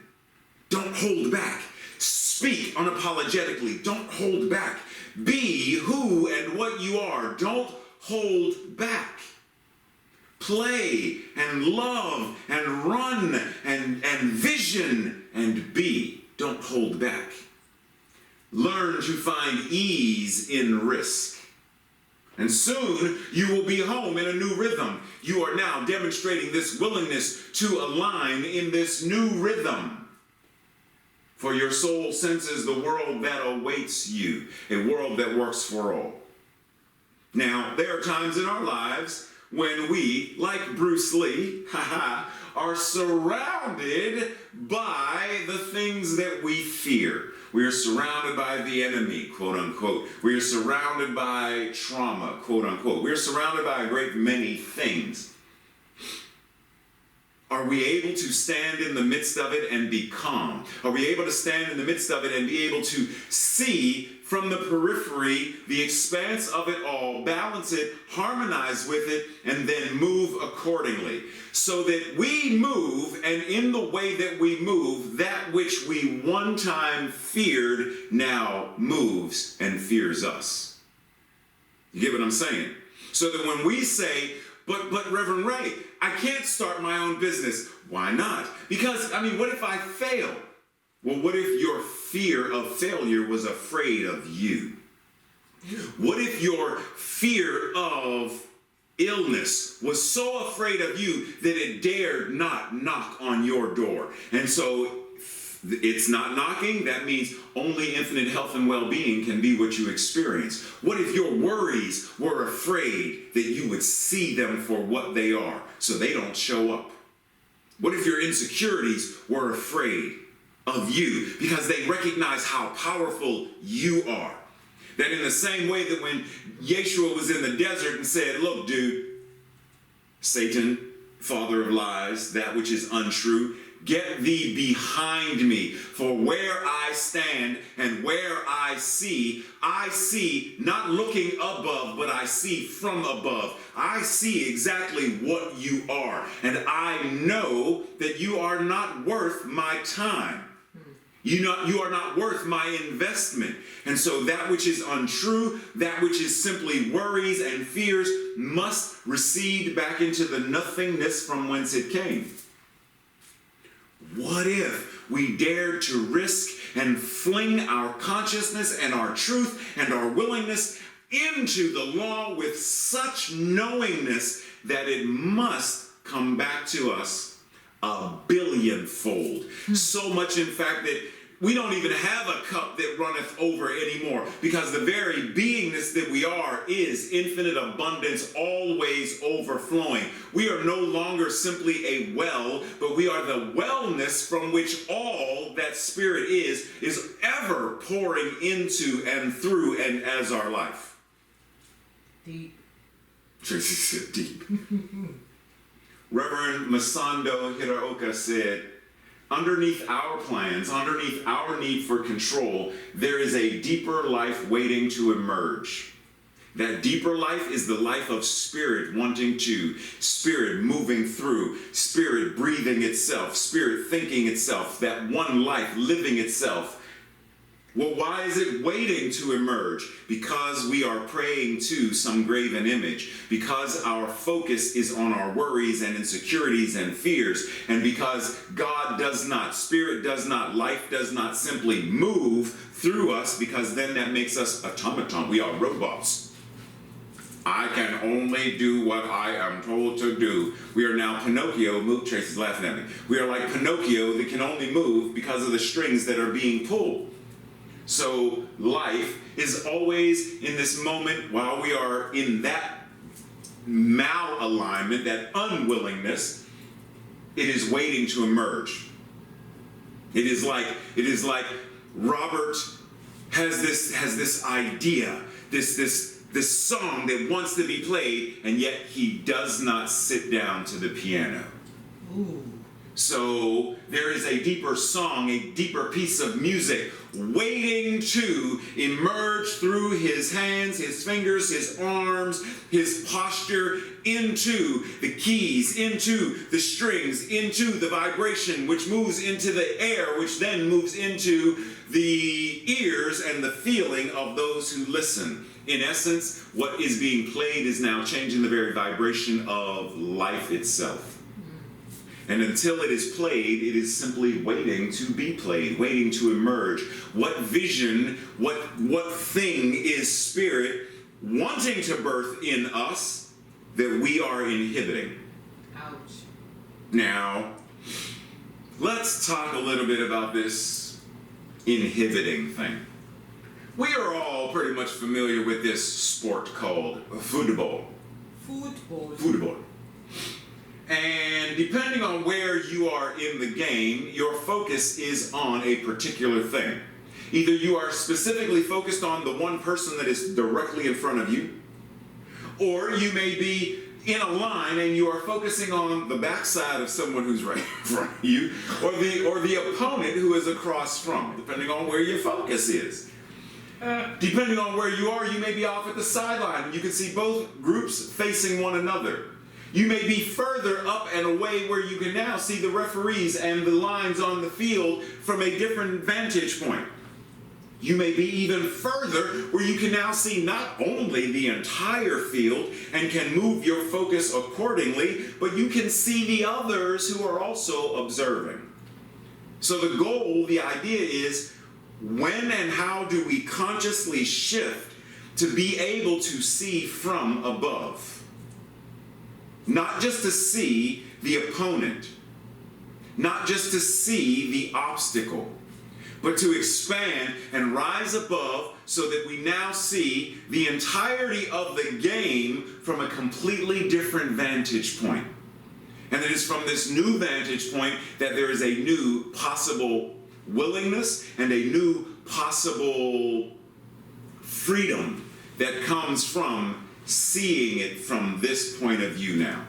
Don't hold back. Speak unapologetically. Don't hold back. Be who and what you are. Don't hold back. Play and love and run and vision and be. Don't hold back. Learn to find ease in risk. And soon you will be home in a new rhythm. You are now demonstrating this willingness to align in this new rhythm. For your soul senses the world that awaits you, a world that works for all. Now, there are times in our lives when we, like Bruce Lee, are surrounded by the things that we fear. We are surrounded by the enemy, quote unquote. We are surrounded by trauma, quote unquote. We are surrounded by a great many things. Are we able to stand in the midst of it and be calm? Are we able to stand in the midst of it and be able to see from the periphery the expanse of it all, balance it, harmonize with it, and then move accordingly? So that we move, and in the way that we move, that which we one time feared now moves and fears us. You get what I'm saying? So that when we say, but Reverend Ray, I can't start my own business. Why not? Because, what if I fail? Well, what if your fear of failure was afraid of you? What if your fear of illness was so afraid of you that it dared not knock on your door? And so it's not knocking. That means only infinite health and well-being can be what you experience. What if your worries were afraid that you would see them for what they are so they don't show up? What if your insecurities were afraid of you because they recognize how powerful you are? That in the same way that when Yeshua was in the desert and said, look, dude, Satan, father of lies, that which is untrue, get thee behind me, for where I stand and where I see not looking above, but I see from above. I see exactly what you are, and I know that you are not worth my time. You are not worth my investment. And so that which is untrue, that which is simply worries and fears, must recede back into the nothingness from whence it came. What if we dared to risk and fling our consciousness and our truth and our willingness into the law with such knowingness that it must come back to us a billionfold? So much, in fact, that we don't even have a cup that runneth over anymore, because the very beingness that we are is infinite abundance, always overflowing. We are no longer simply a well, but we are the wellness from which all that Spirit is ever pouring into and through and as our life. Deep. Tracy said deep. Reverend Masando Hiraoka said, underneath our plans, underneath our need for control, there is a deeper life waiting to emerge. That deeper life is the life of Spirit wanting to, Spirit moving through, Spirit breathing itself, Spirit thinking itself, that one life living itself. Well, why is it waiting to emerge? Because we are praying to some graven image, because our focus is on our worries and insecurities and fears, and because God does not, Spirit does not, life does not simply move through us, because then that makes us automaton. We are robots. I can only do what I am told to do. We are now Pinocchio. Tracy's laughing at me. We are like Pinocchio that can only move because of the strings that are being pulled. So life is always in this moment, while we are in that malalignment, that unwillingness, it is waiting to emerge. It is like Robert has this idea this song that wants to be played, and yet he does not sit down to the piano. Ooh. So there is a deeper song, a deeper piece of music waiting to emerge through his hands, his fingers, his arms, his posture into the keys, into the strings, into the vibration, which moves into the air, which then moves into the ears and the feeling of those who listen. In essence, what is being played is now changing the very vibration of life itself. And until it is played, it is simply waiting to be played, waiting to emerge. What vision, what thing is Spirit wanting to birth in us that we are inhibiting? Ouch. Now, let's talk a little bit about this inhibiting thing. We are all pretty much familiar with this sport called football. Football. And depending on where you are in the game, your focus is on a particular thing. Either you are specifically focused on the one person that is directly in front of you, or you may be in a line and you are focusing on the backside of someone who's right in front of you, or the opponent who is across from, depending on where your focus is. Depending on where you are, you may be off at the sideline and you can see both groups facing one another. You may be further up and away where you can now see the referees and the lines on the field from a different vantage point. You may be even further where you can now see not only the entire field and can move your focus accordingly, but you can see the others who are also observing. So the goal, the idea is, when and how do we consciously shift to be able to see from above? Not just to see the opponent, not just to see the obstacle, but to expand and rise above so that we now see the entirety of the game from a completely different vantage point. And it is from this new vantage point that there is a new possible willingness and a new possible freedom that comes from seeing it from this point of view now.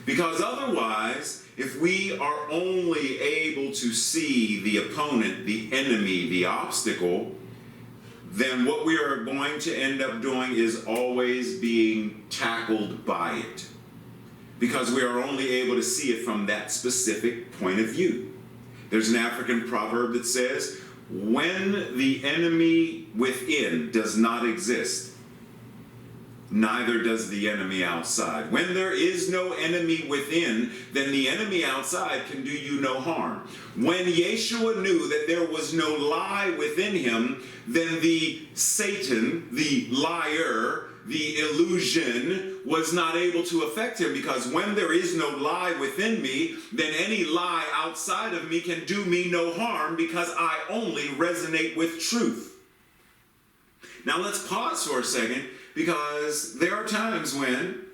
Because otherwise, if we are only able to see the opponent, the enemy, the obstacle, then what we are going to end up doing is always being tackled by it. Because we are only able to see it from that specific point of view. There's an African proverb that says, when the enemy within does not exist, neither does the enemy outside. When there is no enemy within, then the enemy outside can do you no harm. When Yeshua knew that there was no lie within him, then the Satan, the liar, the illusion was not able to affect him, because when there is no lie within me, then any lie outside of me can do me no harm, because I only resonate with truth. Now let's pause for a second, because there are times when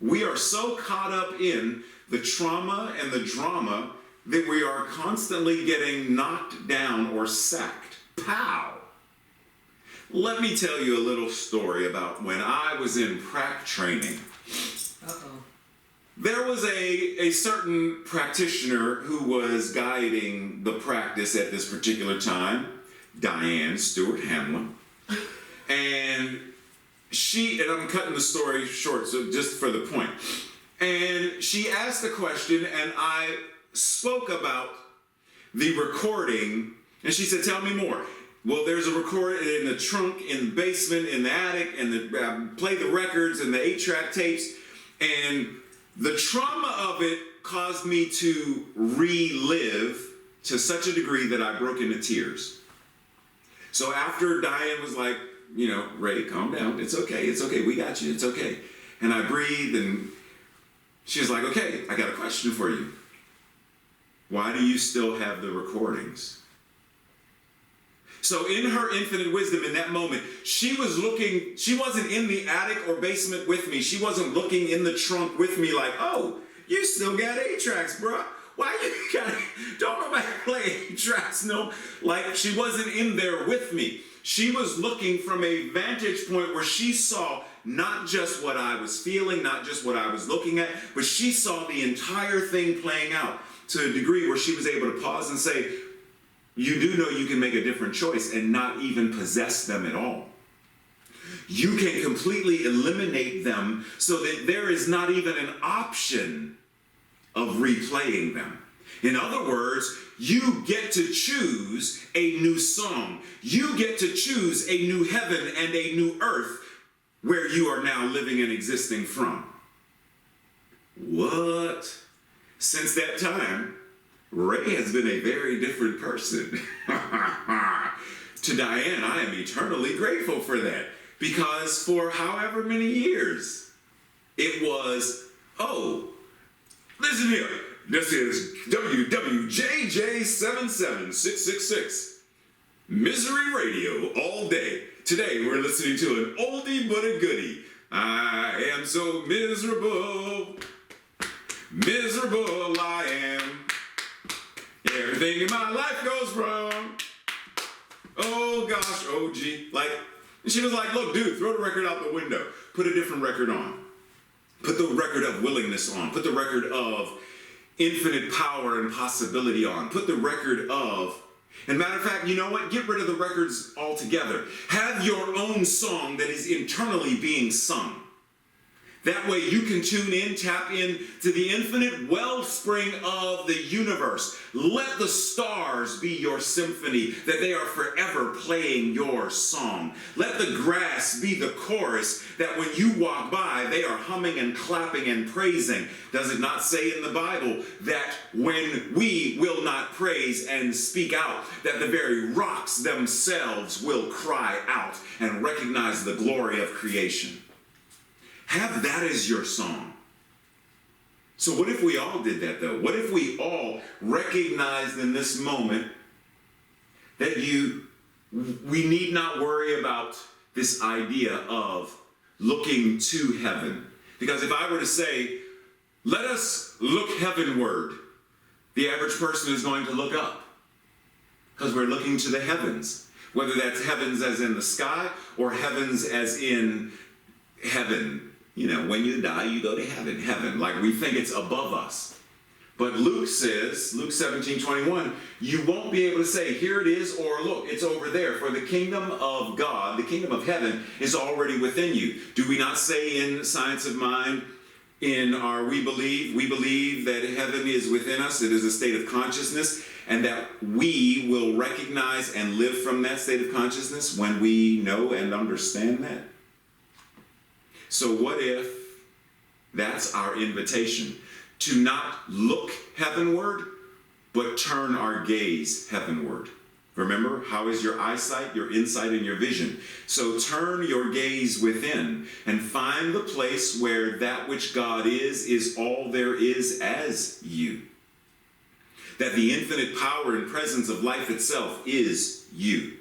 we are so caught up in the trauma and the drama that we are constantly getting knocked down or sacked. Pow! Let me tell you a little story about when I was in prac training. Uh-oh. There was a certain practitioner who was guiding the practice at this particular time, Diane Stewart Hamlin. And I'm cutting the story short, so just for the point. And she asked the question, and I spoke about the recording, and she said, tell me more. Well, there's a recording in the trunk, in the basement, in the attic, and play the records and the 8-track tapes. And the trauma of it caused me to relive to such a degree that I broke into tears. So after Diane was like, Ray, calm down. It's okay. We got you. It's okay. And I breathed, and she was like, okay, I got a question for you. Why do you still have the recordings? So in her infinite wisdom in that moment, she wasn't in the attic or basement with me. She wasn't looking in the trunk with me like, oh, you still got 8-tracks, bro. Why you got, don't nobody play 8-tracks, no. Like, she wasn't in there with me. She was looking from a vantage point where she saw not just what I was feeling, not just what I was looking at, but she saw the entire thing playing out to a degree where she was able to pause and say, you do know you can make a different choice and not even possess them at all. You can completely eliminate them so that there is not even an option of replaying them. In other words, you get to choose a new song. You get to choose a new heaven and a new earth where you are now living and existing from. What? Since that time, Ray has been a very different person. To Diane, I am eternally grateful for that. Because for however many years, it was, oh, listen here. This is WWJJ77666. Misery Radio all day. Today we're listening to an oldie but a goodie. I am so miserable. Miserable I am. Everything in my life goes wrong. Oh gosh, oh gee. And she was like, look, dude, throw the record out the window. Put a different record on. Put the record of willingness on. Put the record of infinite power and possibility on. Put the record of, and matter of fact, you know what? Get rid of the records altogether. Have your own song that is internally being sung. That way you can tune in, tap in to the infinite wellspring of the universe. Let the stars be your symphony, that they are forever playing your song. Let the grass be the chorus, that when you walk by, they are humming and clapping and praising. Does it not say in the Bible that when we will not praise and speak out, that the very rocks themselves will cry out and recognize the glory of creation? Have that as your song. So what if we all did that though? What if we all recognized in this moment that we need not worry about this idea of looking to heaven? Because if I were to say, let us look heavenward, the average person is going to look up. Because we're looking to the heavens. Whether that's heavens as in the sky or heavens as in heaven. You know, when you die, you go to heaven. Like we think it's above us. But Luke says, Luke 17:21, you won't be able to say, here it is, or look, it's over there. For the kingdom of God, the kingdom of heaven, is already within you. Do we not say in Science of Mind, in our we believe that heaven is within us, it is a state of consciousness, and that we will recognize and live from that state of consciousness when we know and understand that? So what if that's our invitation? To not look heavenward, but turn our gaze heavenward. Remember, how is your eyesight, your insight, and your vision? So turn your gaze within and find the place where that which God is all there is as you. That the infinite power and presence of life itself is you.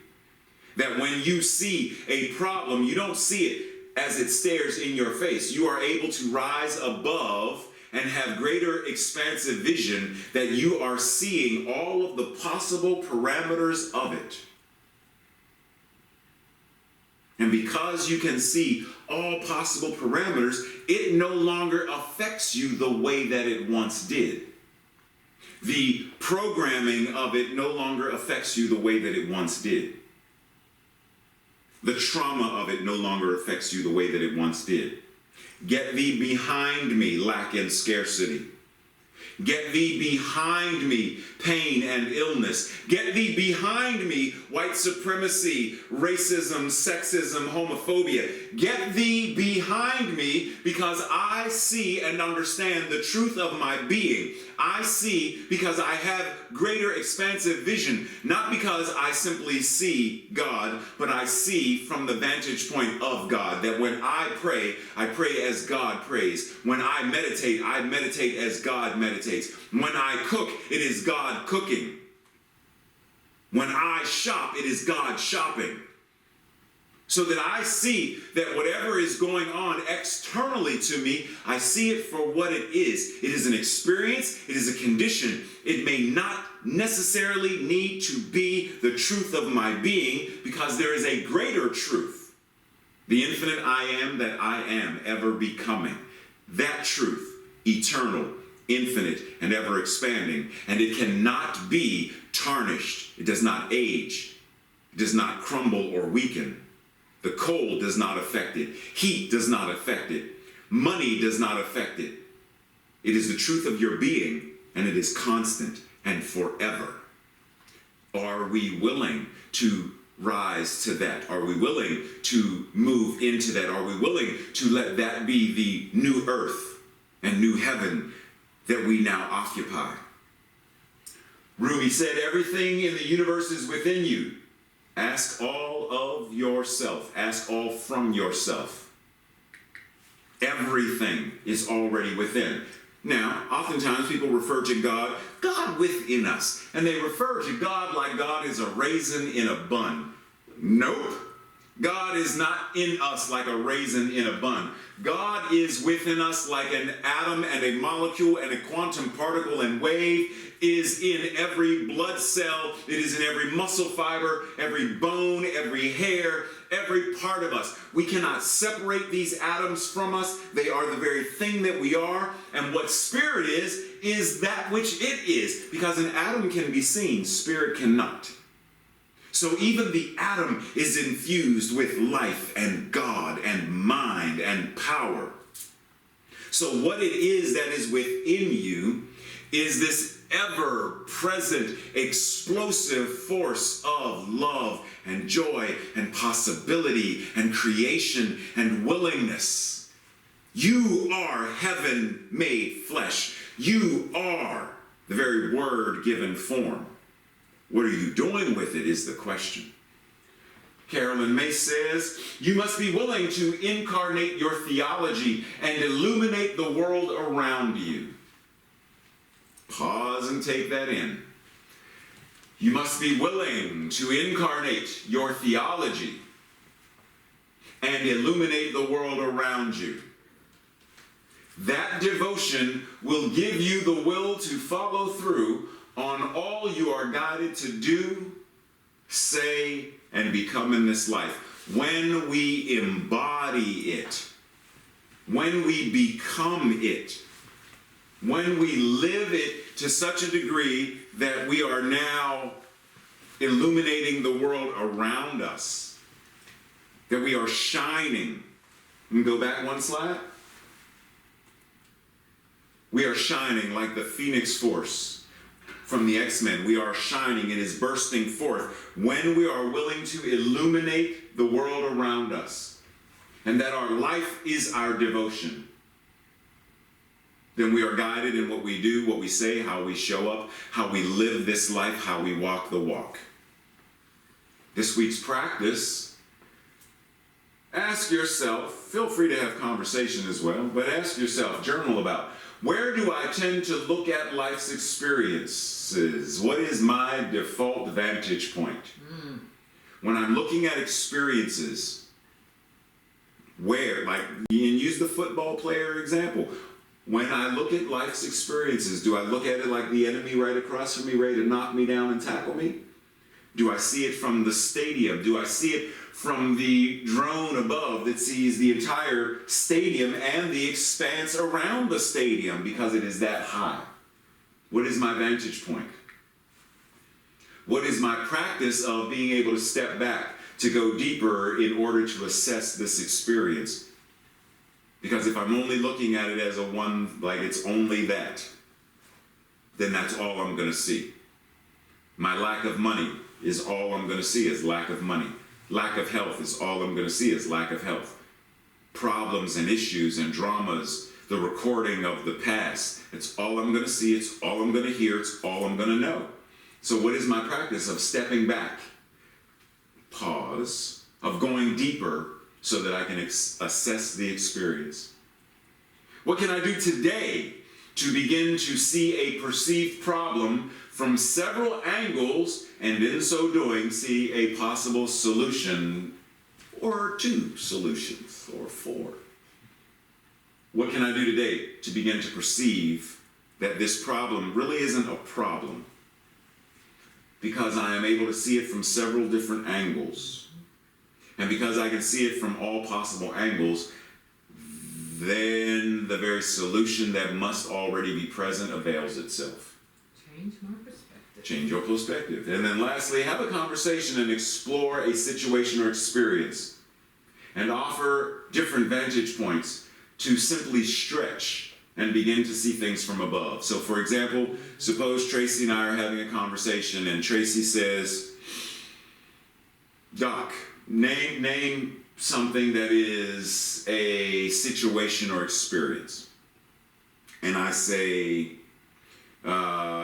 That when you see a problem, you don't see it as it stares in your face. You are able to rise above and have greater expansive vision, that you are seeing all of the possible parameters of it. And because you can see all possible parameters, it no longer affects you the way that it once did. The programming of it no longer affects you the way that it once did. The trauma of it no longer affects you the way that it once did. Get thee behind me, lack and scarcity. Get thee behind me, pain and illness. Get thee behind me, white supremacy, racism, sexism, homophobia. Get thee behind me, because I see and understand the truth of my being. I see because I have greater expansive vision, not because I simply see God, but I see from the vantage point of God, that when I pray as God prays. When I meditate as God meditates. When I cook, it is God cooking. When I shop, it is God shopping. So that I see that whatever is going on externally to me, I see it for what it is. It is an experience, it is a condition. It may not necessarily need to be the truth of my being, because there is a greater truth. The infinite I am that I am, ever becoming. That truth, eternal, infinite, and ever expanding. And it cannot be tarnished. It does not age. It does not crumble or weaken. The cold does not affect it. Heat does not affect it. Money does not affect it. It is the truth of your being, and it is constant and forever. Are we willing to rise to that? Are we willing to move into that? Are we willing to let that be the new earth and new heaven that we now occupy? Rumi said, everything in the universe is within you. Ask all of yourself. Ask all from yourself. Everything is already within. Now, oftentimes people refer to God within us. And they refer to God like God is a raisin in a bun. Nope. God is not in us like a raisin in a bun. God is within us like an atom and a molecule and a quantum particle and wave is in every blood cell. It is in every muscle fiber, every bone, every hair, every part of us. We cannot separate these atoms from us. They are the very thing that we are. And what spirit is that which it is. Because an atom can be seen, spirit cannot. So even the atom is infused with life and God and mind and power. So what it is that is within you is this ever-present, explosive force of love and joy and possibility and creation and willingness. You are heaven made flesh. You are the very word given form. What are you doing with it is the question. Carolyn Mace says, you must be willing to incarnate your theology and illuminate the world around you. Pause and take that in. You must be willing to incarnate your theology and illuminate the world around you. That devotion will give you the will to follow through on all you are guided to do, say, and become in this life. When we embody it, when we become it, when we live it to such a degree that we are now illuminating the world around us, that we are shining. Let me go back one slide. We are shining like the Phoenix Force from the X-Men. We are shining. It is bursting forth when we are willing to illuminate the world around us, and that our life is our devotion. Then we are guided in what we do, what we say, how we show up, how we live this life, how we walk the walk. This week's practice, ask yourself, feel free to have conversation as well, but ask yourself, journal about, where do I tend to look at life's experiences? What is my default vantage point? When I'm looking at experiences, where, like, and use the football player example. When I look at life's experiences, do I look at it like the enemy right across from me ready to knock me down and tackle me? Do I see it from the stadium? Do I see it from the drone above that sees the entire stadium and the expanse around the stadium because it is that high? What is my vantage point? What is my practice of being able to step back, to go deeper in order to assess this experience? Because if I'm only looking at it as a one, like it's only that, then that's all I'm going to see. My lack of money is all I'm going to see is lack of money. Lack of health is all I'm going to see is lack of health. Problems and issues and dramas, the recording of the past, it's all I'm going to see, it's all I'm going to hear, it's all I'm going to know. So what is my practice of stepping back, pause, of going deeper so that I can assess the experience? What can I do today to begin to see a perceived problem from several angles, and in so doing, see a possible solution, or two solutions, or four? What can I do today to begin to perceive that this problem really isn't a problem, because I am able to see it from several different angles. And because I can see it from all possible angles, then the very solution that must already be present avails itself. Change my perspective. Change your perspective. And then lastly, have a conversation and explore a situation or experience and offer different vantage points to simply stretch and begin to see things from above. So for example, suppose Tracy and I are having a conversation and Tracy says, Doc, name something that is a situation or experience. And I say,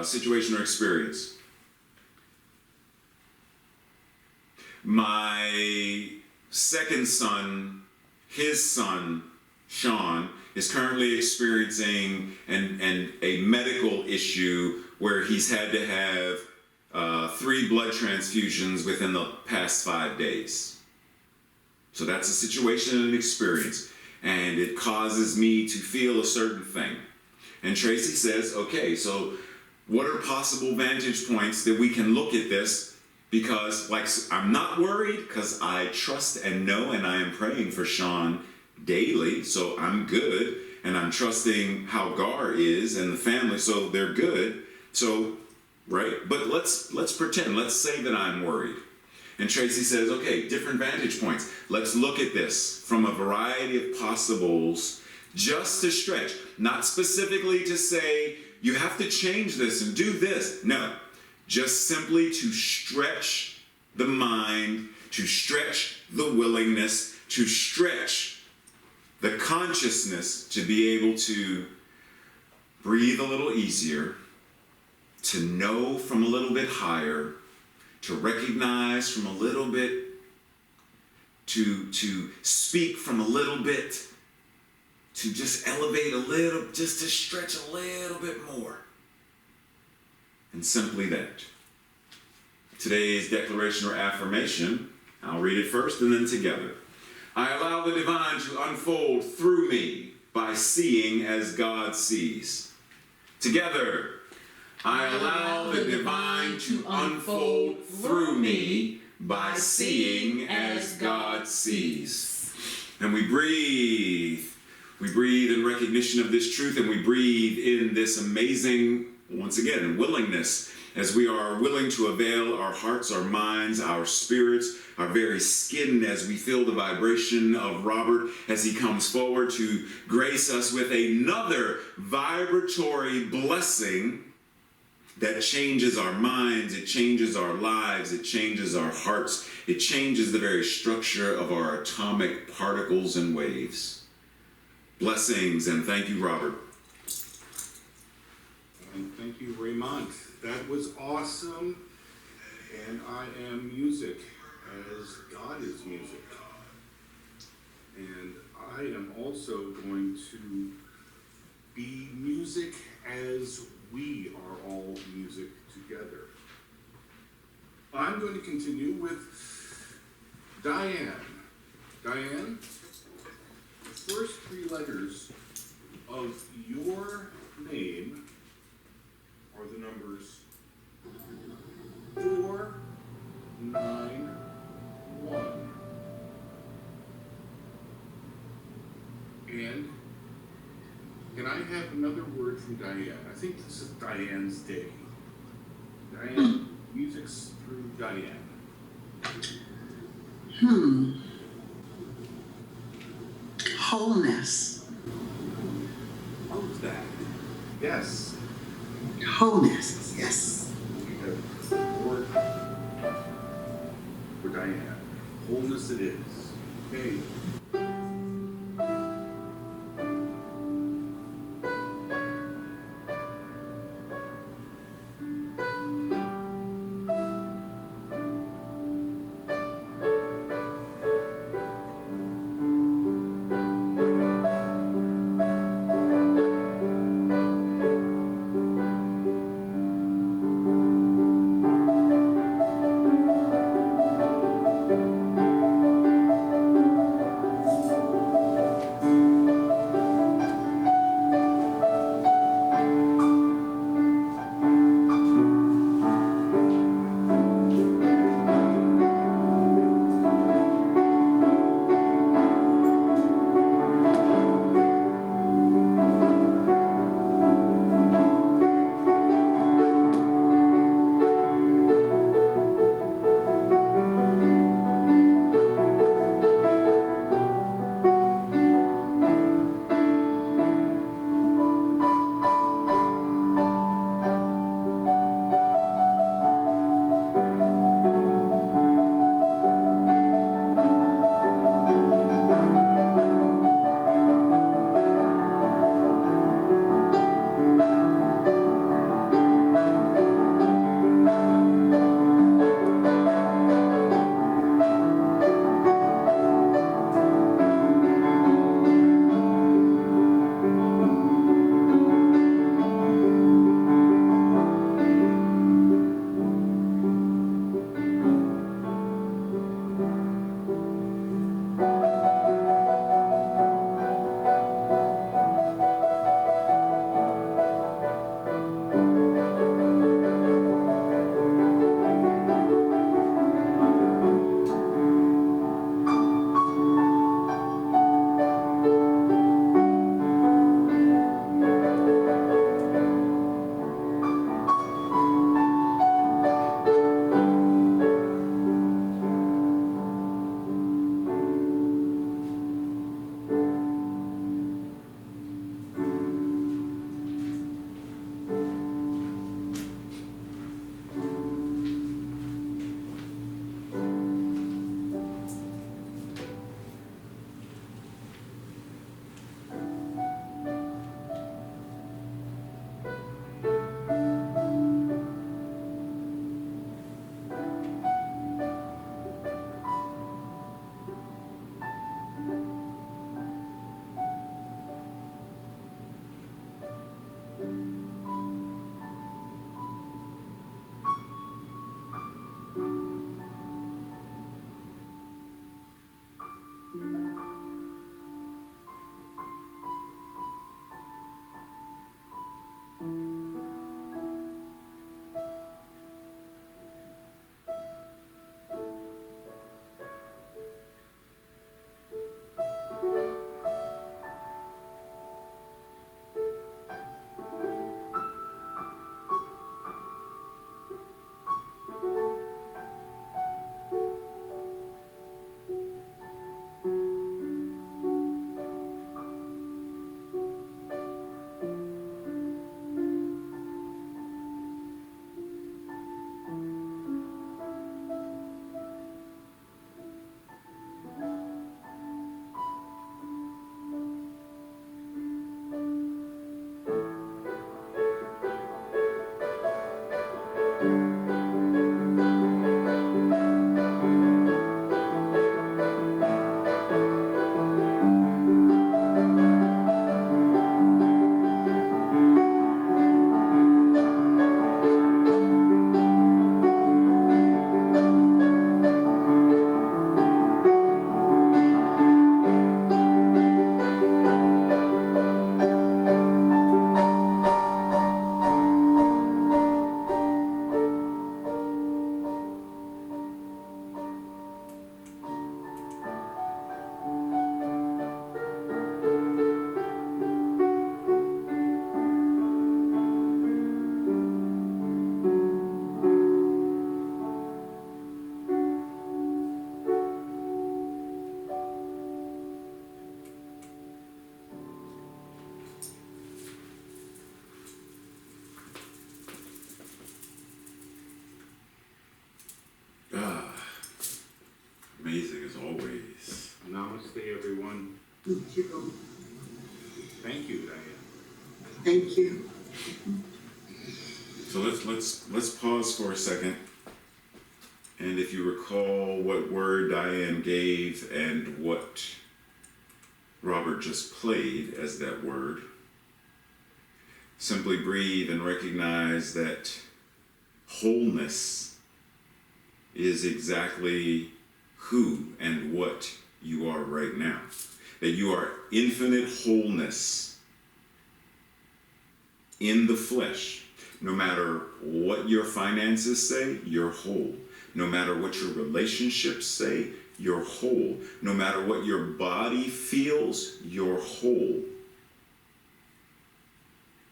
situation or experience. My second son, his son, Sean, is currently experiencing a medical issue where he's had to have 3 blood transfusions within the past 5 days. So that's a situation and an experience, and it causes me to feel a certain thing. And Tracy says, okay, so what are possible vantage points that we can look at this? Because I'm not worried because I trust and know and I am praying for Sean daily, so I'm good, and I'm trusting how Gar is and the family, so they're good. So, right? But let's pretend, let's say that I'm worried. And Tracy says, okay, different vantage points. Let's look at this from a variety of possibles just to stretch. Not specifically to say, you have to change this and do this. No, just simply to stretch the mind, to stretch the willingness, to stretch the consciousness to be able to breathe a little easier, to know from a little bit higher, to recognize from a little bit, to speak from a little bit, to just elevate a little, just to stretch a little bit more. And simply that. Today's declaration or affirmation, I'll read it first and then together. I allow the divine to unfold through me by seeing as God sees. Together. I allow the divine to unfold through me by seeing as God sees. And we breathe. We breathe in recognition of this truth, and we breathe in this amazing, once again, willingness as we are willing to avail our hearts, our minds, our spirits, our very skin as we feel the vibration of Robert as he comes forward to grace us with another vibratory blessing that changes our minds, it changes our lives, it changes our hearts, it changes the very structure of our atomic particles and waves. Blessings, and thank you, Robert. And thank you, Raymont. That was awesome. And I am music as God is music. And I am also going to be music as we are all music together. I'm going to continue with Diane. Diane, the first 3 letters of your name are the numbers 4, 9, 1. And can I have another word from Diane? I think this is Diane's day. Diane, music's through Diane. Wholeness. What was that? Yes. Wholeness, yes. We have a word for Diane. Wholeness it is. Okay. Amazing as always. Namaste, everyone. Thank you. Thank you, Diane. Thank you. So let's pause for a second. And if you recall what word Diane gave and what Robert just played as that word, simply breathe and recognize that wholeness is exactly who and what you are right now. That you are infinite wholeness in the flesh. No matter what your finances say, you're whole. No matter what your relationships say, you're whole. No matter what your body feels, you're whole.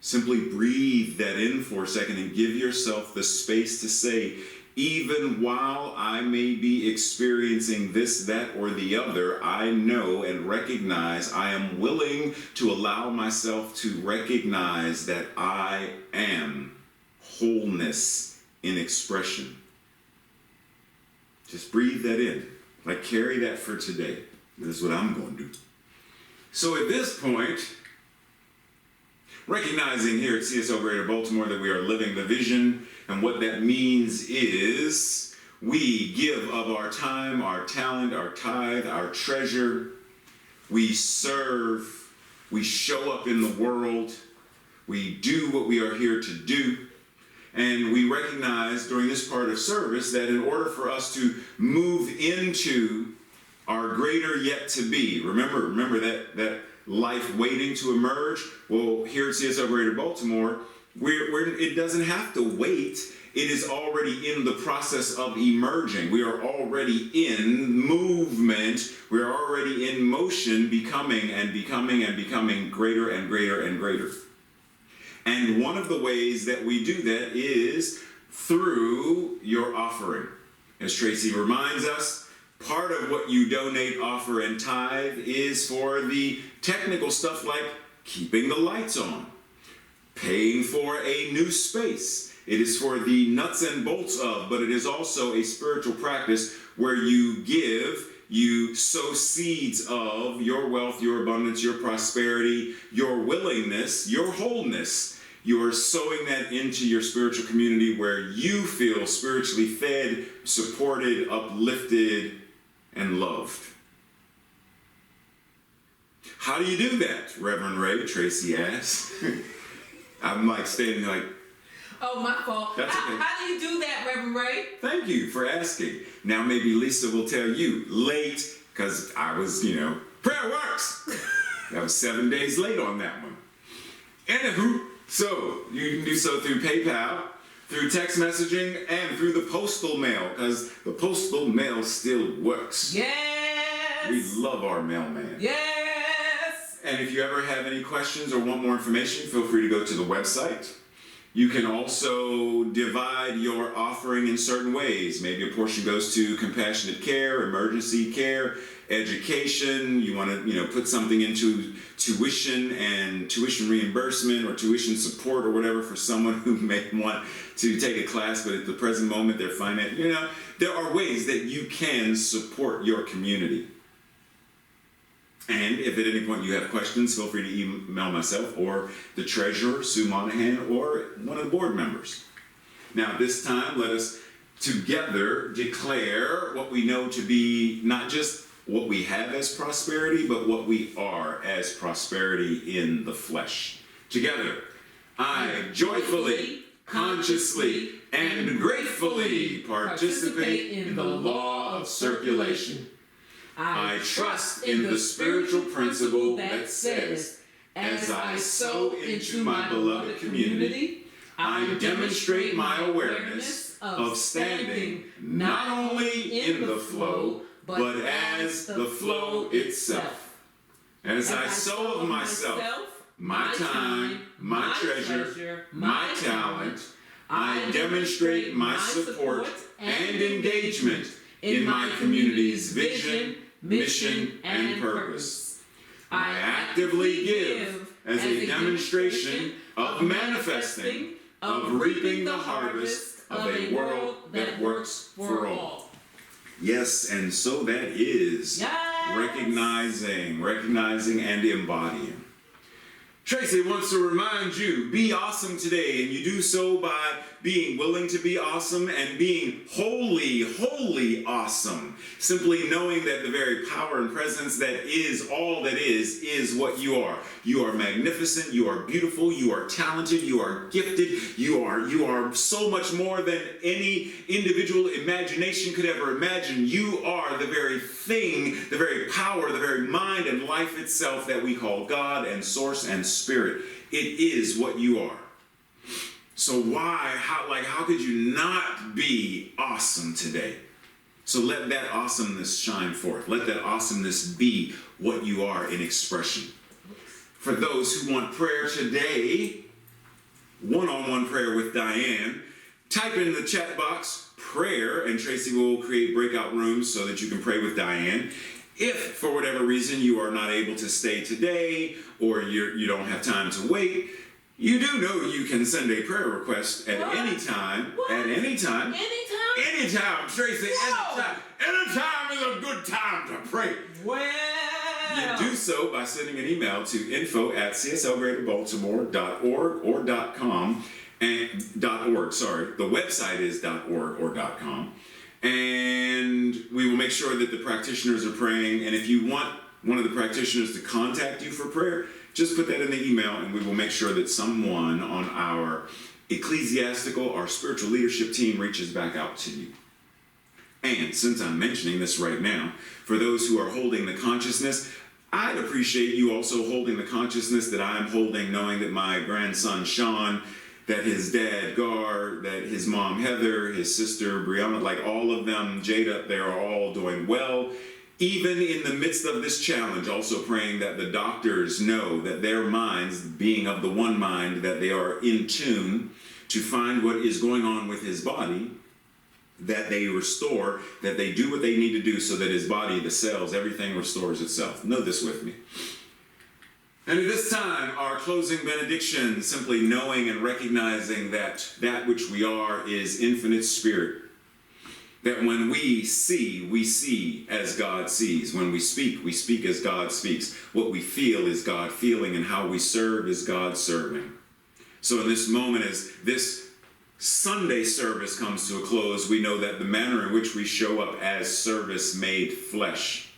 Simply breathe that in for a second and give yourself the space to say, even while I may be experiencing this, that, or the other, I know and recognize, I am willing to allow myself to recognize that I am wholeness in expression. Just breathe that in. Like, carry that for today. This is what I'm going to do. So at this point, recognizing here at CSL Greater Baltimore that we are living the vision, and what that means is we give of our time, our talent, our tithe, our treasure. We serve, we show up in the world, we do what we are here to do. And we recognize during this part of service that in order for us to move into our greater yet to be, remember that life waiting to emerge? Well, here at CSL Greater Baltimore, it doesn't have to wait. It is already in the process of emerging. We are already in movement. We are already in motion, becoming and becoming and becoming greater and greater and greater. And one of the ways that we do that is through your offering. As Tracy reminds us, part of what you donate, offer, and tithe is for the technical stuff like keeping the lights on, paying for a new space. It is for the nuts and bolts of, but it is also a spiritual practice where you give, you sow seeds of your wealth, your abundance, your prosperity, your willingness, your wholeness. You are sowing that into your spiritual community where you feel spiritually fed, supported, uplifted, and loved. How do you do that, Reverend Ray? Tracy asked. I'm like standing like, oh, my fault. That's okay. How do you do that, Reverend Ray? thank you for asking. Now maybe Lisa will tell you late, because I was, prayer works. That was 7 days late on that one. Anywho, So you can do so through PayPal, through text messaging, and through the postal mail, because the postal mail still works. Yes. We love our mailman. Yes. And if you ever have any questions or want more information, feel free to go to the website. You can also divide your offering in certain ways. Maybe a portion goes to compassionate care, emergency care, education. You want to, put something into tuition and tuition reimbursement or tuition support or whatever for someone who may want to take a class, but at the present moment they're financing. There are ways that you can support your community. And if at any point you have questions, feel free to email myself or the treasurer, Sue Monahan, or one of the board members. Now, this time, let us together declare what we know to be not just what we have as prosperity, but what we are as prosperity in the flesh. Together, I joyfully, consciously, and gratefully participate in the law of circulation. I trust in the spiritual principle that says, as I sow into my beloved community, I demonstrate my awareness of standing not only in the flow, but as the flow itself. As I sow of myself, my time, my treasure, my talent, I demonstrate my support and engagement in my community's vision, mission, and purpose. I actively give as a demonstration of manifesting, of reaping the harvest of a world that works for all. Yes, and so that is recognizing and embodying. Tracy wants to remind you, be awesome today, and you do so by being willing to be awesome and being wholly awesome. Simply knowing that the very power and presence that is all that is what you are. You are magnificent, you are beautiful, you are talented, you are gifted, you are so much more than any individual imagination could ever imagine. You are the very thing, the very power, the very mind and life itself that we call God and Source and Spirit. It is what you are. So how could you not be awesome today? So let that awesomeness shine forth. Let that awesomeness be what you are in expression. For those who want prayer today, one-on-one prayer with Diane, type in the chat box prayer, and Tracy will create breakout rooms so that you can pray with Diane. If, for whatever reason, you are not able to stay today, or you don't have time to wait, you do know you can send a prayer request at any time. At any time. Anytime, Tracy. Anytime. Anytime is a good time to pray. Well. You do so by sending an email to info@cslgreaterbaltimore.org or .com and .org. Sorry, the website is .org or .com, and we will make sure that the practitioners are praying. And if you want one of the practitioners to contact you for prayer, just put that in the email, and we will make sure that someone on our ecclesiastical, our spiritual leadership team reaches back out to you. And since I'm mentioning this right now, for those who are holding the consciousness, I'd appreciate you also holding the consciousness that I'm holding, knowing that my grandson Sean, that his dad Gar, that his mom Heather, his sister Brianna, like all of them, Jada, they are all doing well. Even in the midst of this challenge, also praying that the doctors know that their minds, being of the one mind, that they are in tune to find what is going on with his body, that they restore, that they do what they need to do so that his body, the cells, everything restores itself. Know this with me. And at this time, our closing benediction, simply knowing and recognizing that that which we are is infinite spirit. That when we see as God sees. When we speak as God speaks. What we feel is God feeling, and how we serve is God serving. So in this moment, as this Sunday service comes to a close, we know that the manner in which we show up as service made flesh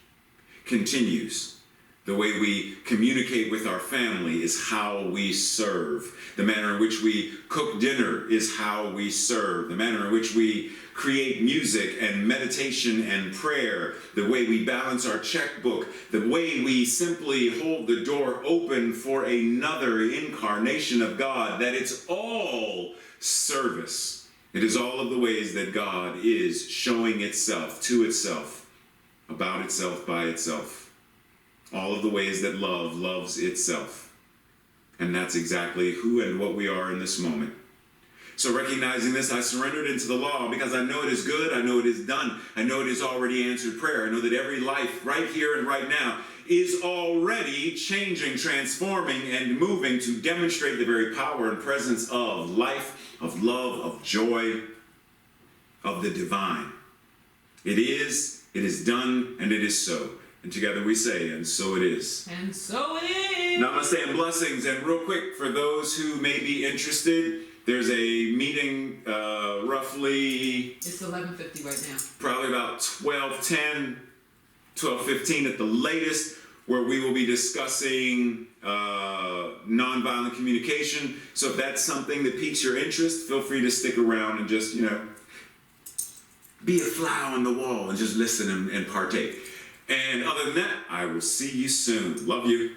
continues The way we communicate with our family is how we serve. The manner in which we cook dinner is how we serve. The manner in which we create music and meditation and prayer. The way we balance our checkbook. The way we simply hold the door open for another incarnation of God. That it's all service. It is all of the ways that God is showing itself to itself, about itself, by itself. All of the ways that love loves itself. And that's exactly who and what we are in this moment. So recognizing this, I surrendered into the law because I know it is good, I know it is done, I know it is already answered prayer. I know that every life right here and right now is already changing, transforming, and moving to demonstrate the very power and presence of life, of love, of joy, of the divine. It is done, and it is so. And together we say, and so it is. And so it is. Namaste and blessings. And real quick, for those who may be interested, there's a meeting roughly... It's 11:50 right now. Probably about 12:10, 12:15 at the latest, where we will be discussing nonviolent communication. So if that's something that piques your interest, feel free to stick around and just, be a fly on the wall and just listen and partake. And other than that, I will see you soon. Love you.